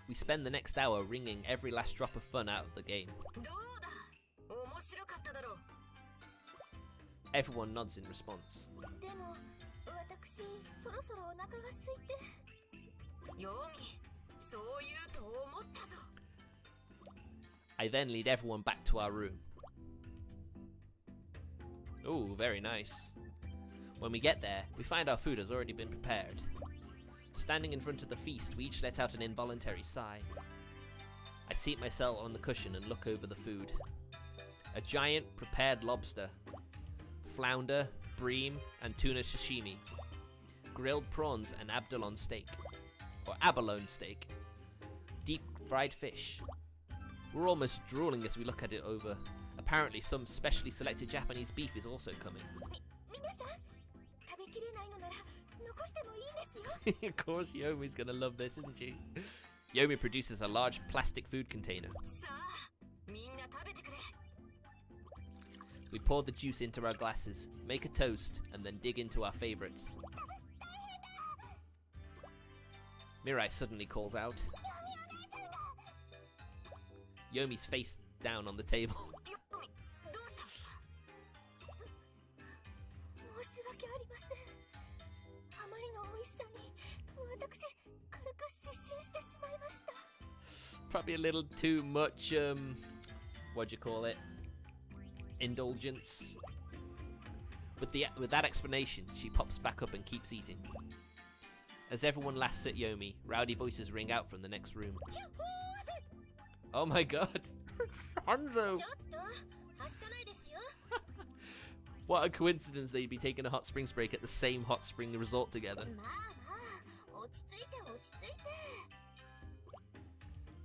We spend the next hour wringing every last drop of fun out of the game. Everyone nods in response. I then lead everyone back to our room. Ooh, very nice. When we get there, we find our food has already been prepared. Standing in front of the feast, we each let out an involuntary sigh. I seat myself on the cushion and look over the food. A giant prepared lobster, flounder, bream, and tuna sashimi, grilled prawns and abalone steak, deep fried fish. We're almost drooling as we look at it over. Apparently, some specially selected Japanese beef is also coming. してもいいですよ Of course, Yomi's gonna love this, isn't she? Yomi produces a large plastic food container. さあみんな食べてくれ We pour the juice into our glasses, make a toast, and then dig into our favorites. Mirai suddenly calls out. Yomi's face down on the table. ヨミどうした申し訳ありませんあまりの美味しさに私軽く失神してしまいました Probably a little too much, what do you call it? Indulgence. With that explanation, she pops back up and keeps eating. As everyone laughs at Yomi, rowdy voices ring out from the next room. Oh my god! Hanzo! ちょっとはしたないですよ What a coincidence they'd be taking a hot springs break at the same hot spring resort together. まあまあ落ち着いて落ち着いて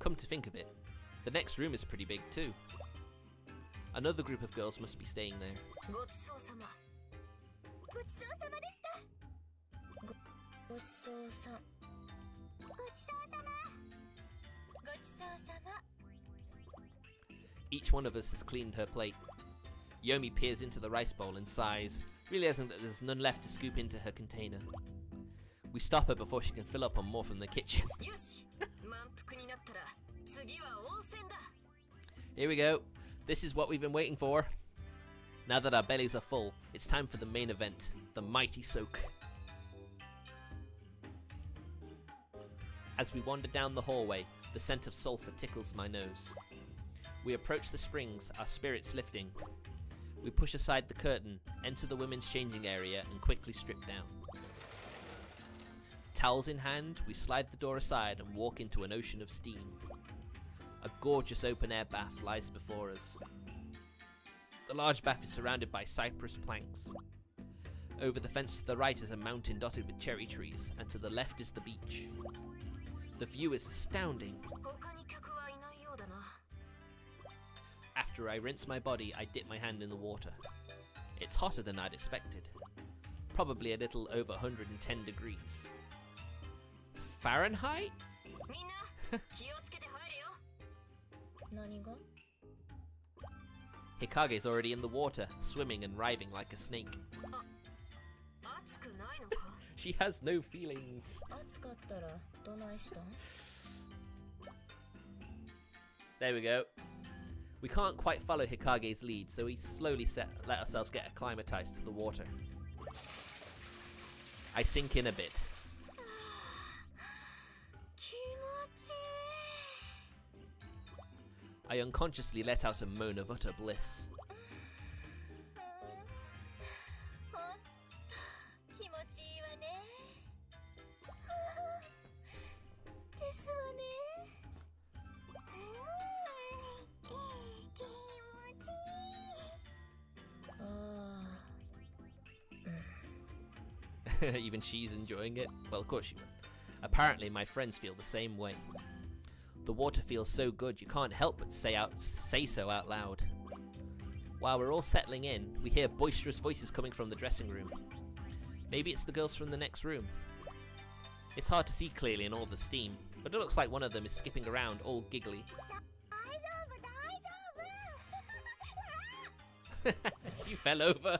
Come to think of it, the next room is pretty big too. Another group of girls must be staying there. ごちそうさまごちそうさまでしたごちそうさごちそうさまごちそうさま Each one of us has cleaned her plate. Yomi peers into the rice bowl and sighs, realizing that there's none left to scoop into her container. We stop her before she can fill up on more from the kitchen. よし満腹になったら次は温泉だ Here we go. This is what we've been waiting for. Now that our bellies are full, it's time for the main event, the mighty soak. As we wander down the hallway, the scent of sulfur tickles my nose. We approach the springs, our spirits lifting. We push aside the curtain, enter the women's changing area, and quickly strip down. Towels in hand, we slide the door aside and walk into an ocean of steam. A gorgeous open-air bath lies before us. The large bath is surrounded by cypress planks. Over the fence to the right is a mountain dotted with cherry trees, and to the left is the beach. The view is astounding. 他に客はいないようだな After I rinse my body, I dip my hand in the water. It's hotter than I'd expected. Probably a little over 110 degrees. Fahrenheit? みんな気をつけて入れよ何が Hikage's already in the water, swimming and writhing like a snake. 熱くないのか She has no feelings. 暑かったらどないしたん There we go. We can't quite follow Hikage's lead, so we slowly let ourselves get acclimatized to the water. I sink in a bit. 気持ちいい I unconsciously let out a moan of utter bliss. ほんと気持ちいいわねですわね気持ちいい Even she's enjoying it? Well, of course she would. Apparently, my friends feel the same way. The water feels so good you can't help but say so out loud. While we're all settling in, we hear boisterous voices coming from the dressing room. Maybe it's the girls from the next room. It's hard to see clearly in all the steam, but it looks like one of them is skipping around all giggly. 大丈夫大丈夫 She fell over.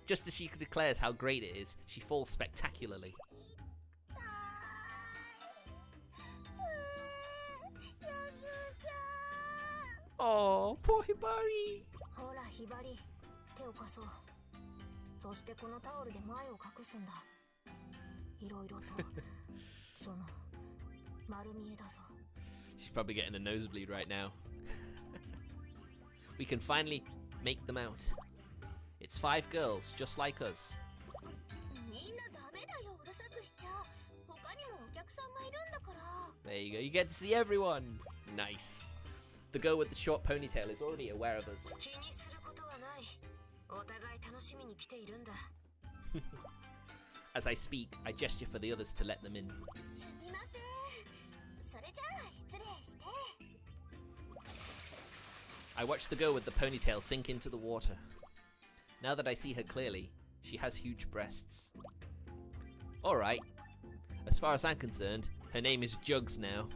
Just as she declares how great it is, she falls spectacularly. Oh, poor Hibari. ほらひばり手を貸そうそしてこのタオルで前を隠すんだいろいろとその丸見えだぞ She's probably getting a nosebleed right now. We can finally make them out. It's 5 girls, just like us. みんなダメだようるさくしちゃ他にもお客さんがいるんだから There you go, you get to see everyone. Nice. The girl with the short ponytail is already aware of us. 気にすることはないお互い楽しみに来ているんだ As I speak, I gesture for the others to let them in. すみませんそれじゃあ失礼して I watch the girl with the ponytail sink into the water. Now that I see her clearly, she has huge breasts. Alright. As far as I'm concerned, her name is Jugs now.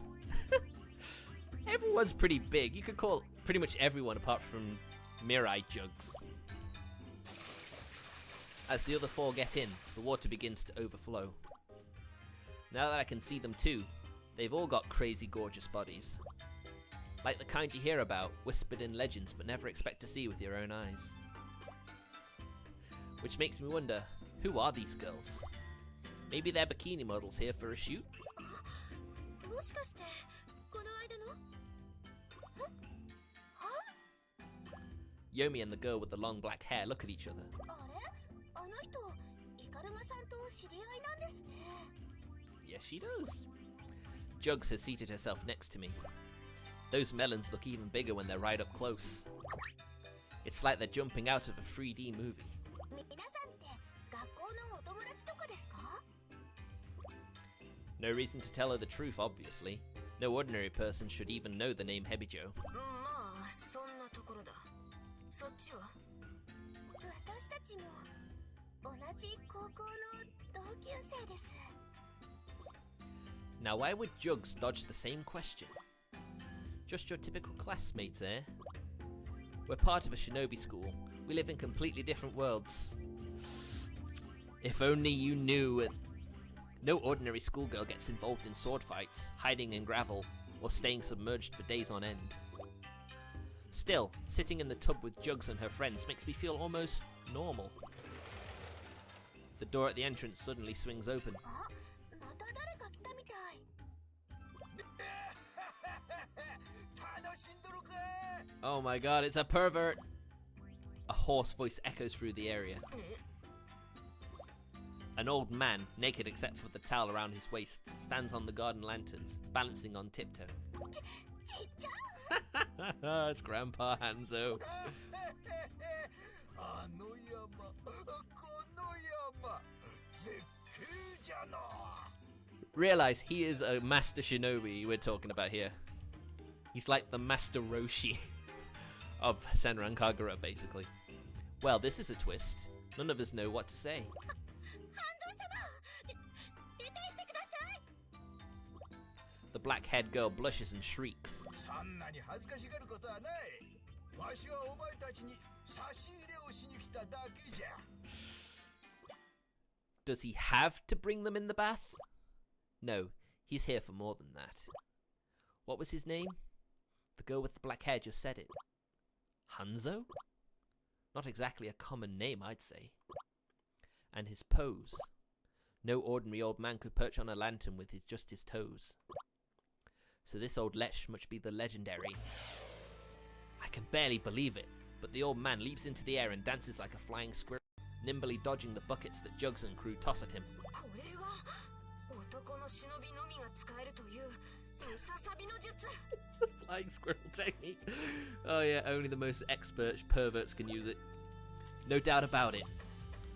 Everyone's pretty big. You could call pretty much everyone apart from Mirai Jugs. As the other four get in, the water begins to overflow. Now that I can see them too, they've all got crazy gorgeous bodies. Like the kind you hear about, whispered in legends but never expect to see with your own eyes. Which makes me wonder, who are these girls? Maybe they're bikini models here for a shoot? Yomi and the girl with the long black hair look at each other. Yes, she does. Jugs has seated herself next to me. Those melons look even bigger when they're right up close. It's like they're jumping out of a 3D movie. No reason to tell her the truth, obviously. No ordinary person should even know the name Hebijo. Now why would Jugs dodge the same question? Just your typical classmates, eh? We're part of a shinobi school. We live in completely different worlds. If only you knew. No ordinary schoolgirl gets involved in sword fights, hiding in gravel, or staying submerged for days on end. Still, sitting in the tub with Jugs and her friends makes me feel almost normal. The door at the entrance suddenly swings open. Oh my god, it's a pervert! A hoarse voice echoes through the area. An old man, naked except for the towel around his waist, stands on the garden lanterns, balancing on tiptoe. It's Grandpa Hanzo. Realize he is a master shinobi we're talking about here. He's like the Master Roshi of Senran Kagura, basically. Well, this is a twist. None of us know what to say. The black-haired girl blushes and shrieks. Does he have to bring them in the bath? No, he's here for more than that. What was his name? The girl with the black hair just said it. Hanzo? Not exactly a common name, I'd say. And his pose. No ordinary old man could perch on a lantern with just his toes. So this old lech must be the legendary. I can barely believe it, but the old man leaps into the air and dances like a flying squirrel, nimbly dodging the buckets that Jugs and crew toss at him. Flying squirrel technique. Oh yeah, only the most expert perverts can use it. No doubt about it.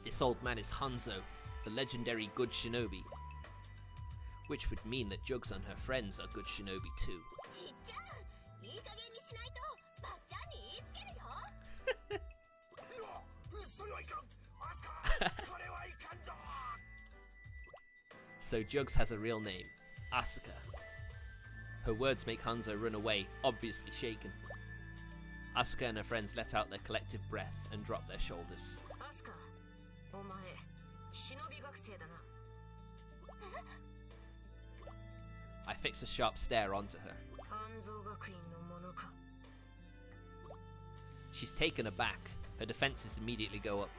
This old man is Hanzo, the legendary good shinobi. Which would mean that Jugs and her friends are good shinobi too. So Jugs has a real name, Asuka. Her words make Hanzo run away, obviously shaken. Asuka and her friends let out their collective breath and drop their shoulders. I fix a sharp stare onto her. She's taken aback. Her defenses immediately go up.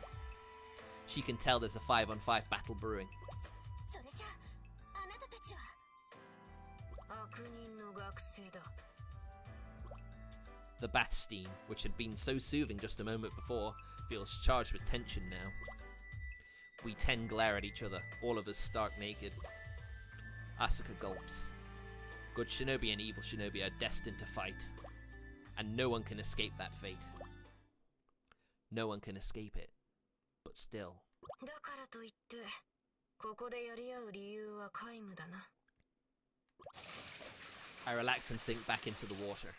She can tell there's a 5-on-5 battle brewing. The bath steam, which had been so soothing just a moment before, feels charged with tension now. We 10 glare at each other, all of us stark naked. Asuka gulps. Good shinobi and evil shinobi are destined to fight, and no one can escape that fate. No one can escape it, but still. I relax and sink back into the water.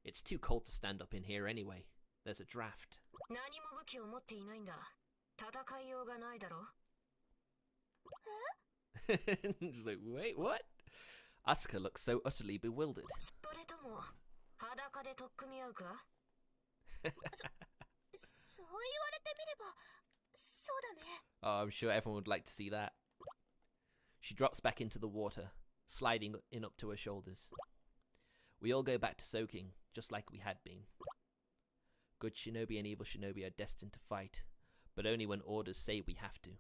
It's too cold to stand up in here anyway. There's a draft. She's like, wait, what? Asuka looks so utterly bewildered. それとも裸で取っ組み合うかそう言われてみればそうだね Oh, I'm sure everyone would like to see that. She drops back into the water, sliding in up to her shoulders. We all go back to soaking, just like we had been. Good Shinobi and Evil Shinobi are destined to fight, but only when orders say we have to.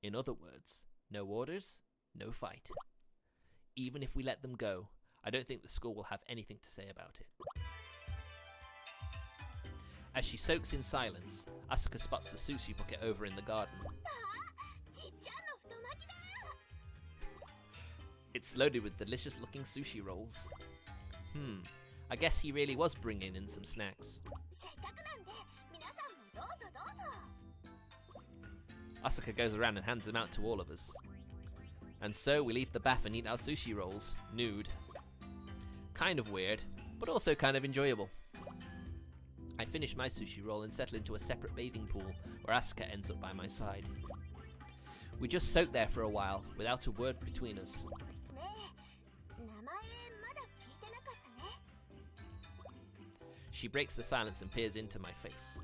In other words, no orders, no fight. Even if we let them go, I don't think the school will have anything to say about it. As she soaks in silence, Asuka spots the sushi bucket over in the garden. It's loaded with delicious-looking sushi rolls. I guess he really was bringing in some snacks. Asuka goes around and hands them out to all of us. And so we leave the bath and eat our sushi rolls, nude. Kind of weird, but also kind of enjoyable. I finish my sushi roll and settle into a separate bathing pool where Asuka ends up by my side. We just soak there for a while, without a word between us. She breaks the silence and peers into my face.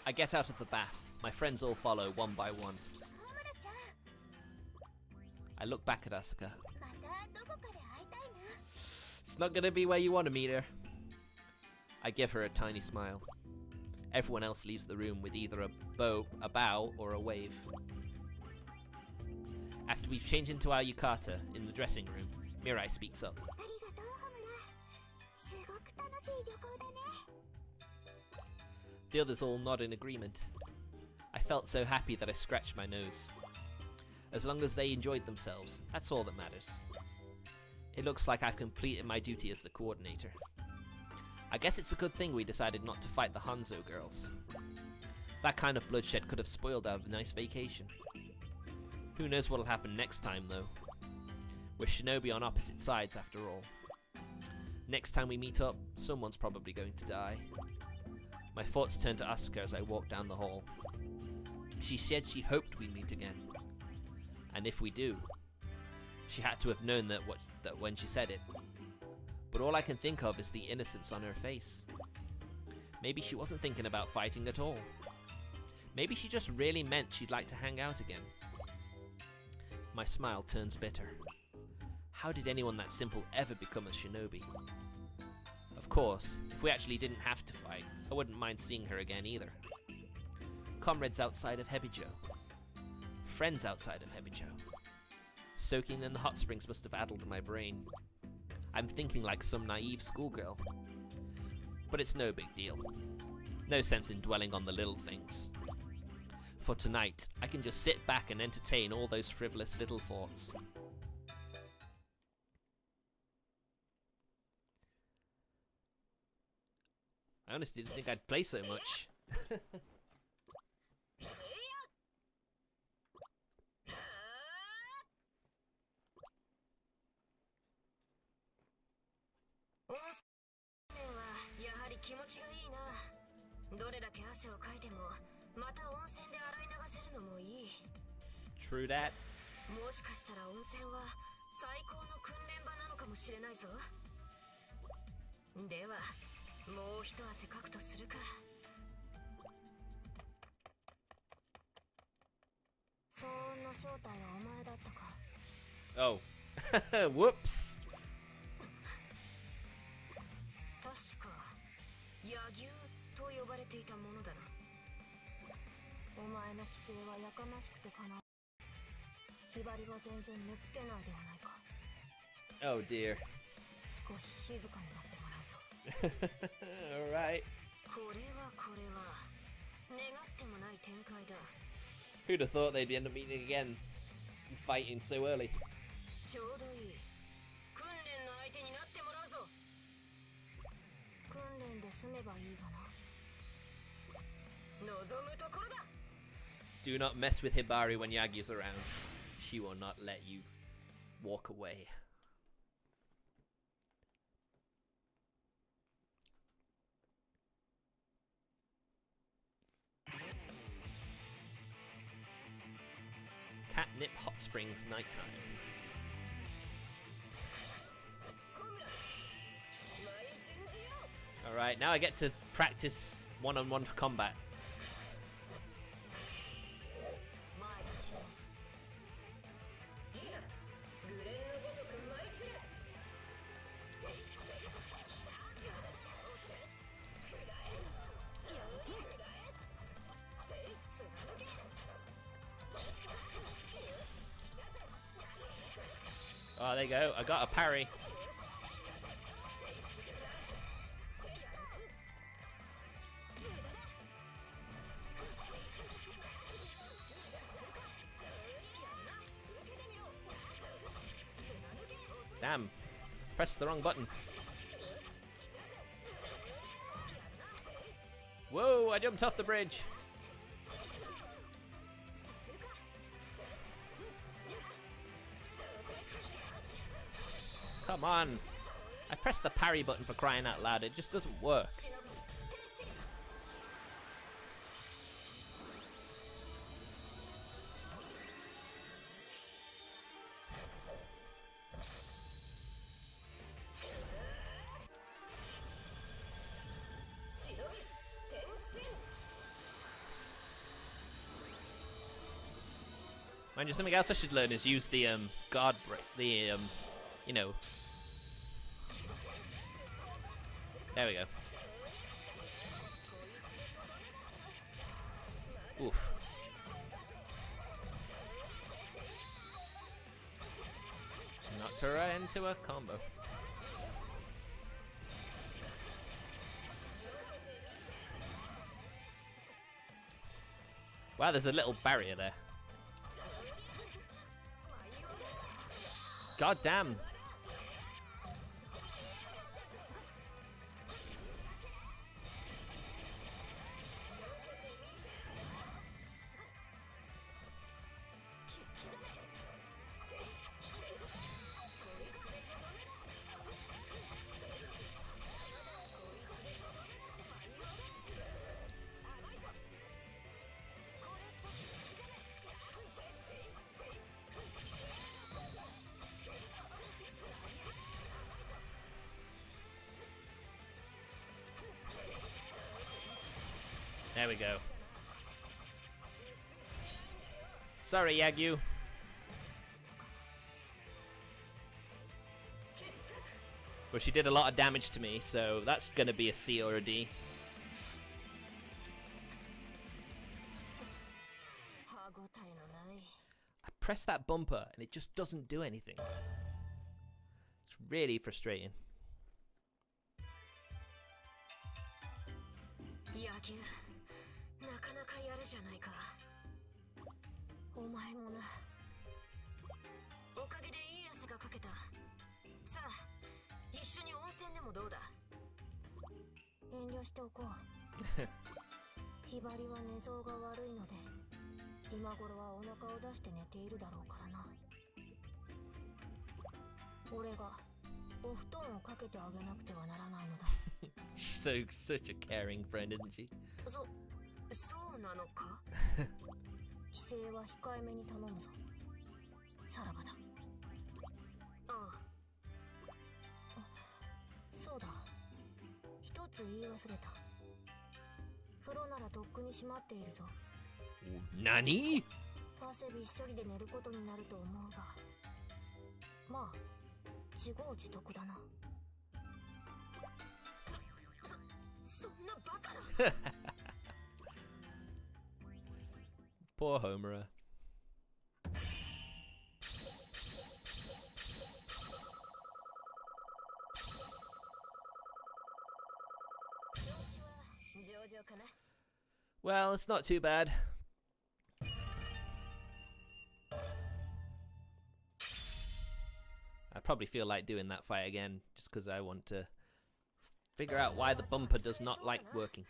I get out of the bath. My friends all follow one by one. I look back at Asuka. It's not gonna be where you want to meet her. I give her a tiny smile. Everyone else leaves the room with either a bow, or a wave. After we've changed into our yukata in the dressing room, Mirai speaks up. The others all nod in agreement. I felt so happy that I scratched my nose. As long as they enjoyed themselves, that's all that matters. It looks like I've completed my duty as the coordinator. I guess it's a good thing we decided not to fight the Hanzo girls. That kind of bloodshed could have spoiled our nice vacation. Who knows what'll happen next time, though. We're shinobi on opposite sides, after all. Next time we meet up, someone's probably going to die. My thoughts turn to Asuka as I walk down the hall. She said she hoped we'd meet again. And if we do, she had to have known that when she said it. But all I can think of is the innocence on her face. Maybe she wasn't thinking about fighting at all. Maybe she just really meant she'd like to hang out again. My smile turns bitter. How did anyone that simple ever become a shinobi? Of course, if we actually didn't have to fight, I wouldn't mind seeing her again either. Comrades outside of Hebijo. Friends outside of Hebijo. Soaking in the hot springs must have addled my brain. I'm thinking like some naive schoolgirl. But it's no big deal. No sense in dwelling on the little things. For tonight, I can just sit back and entertain all those frivolous little thoughts. I honestly didn't think I'd play so much. True that. Oh. Whoops. Oh dear. Alright. Who'd have thought they'd end up meeting again and fighting so early? Do not mess with Hibari when Yagi's around. She will not let you walk away. spring's nighttime. Alright, now I get to practice one-on-one combat. Oh, there you go. I got a parry. Damn. Pressed the wrong button. Whoa, I jumped off the bridge. Come on. I pressed the parry button for crying out loud. It just doesn't work. Mind you, something else I should learn is use the guard break, the you know. There we go. Oof. Knocked her right into a combo. Wow, there's a little barrier there. God damn. There we go. Sorry, Yagyu. Well, she did a lot of damage to me, so that's gonna be a C or a D. I press that bumper and it just doesn't do anything. It's really frustrating. She's such a caring friend, isn't she? Nani? Poor Homura. Well, it's not too bad. I probably feel like doing that fight again just because I want to figure out why the bumper does not like working.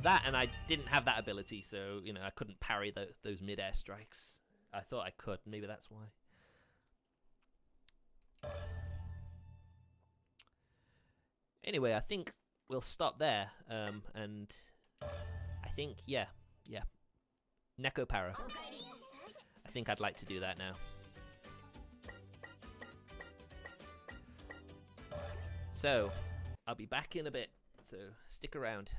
That, and I didn't have that ability, so, you know, I couldn't parry those mid-air strikes. I thought I could. Maybe that's why. Anyway, I think we'll stop there, and I think, yeah. Neko Para. I think I'd like to do that now. So, I'll be back in a bit, so stick around.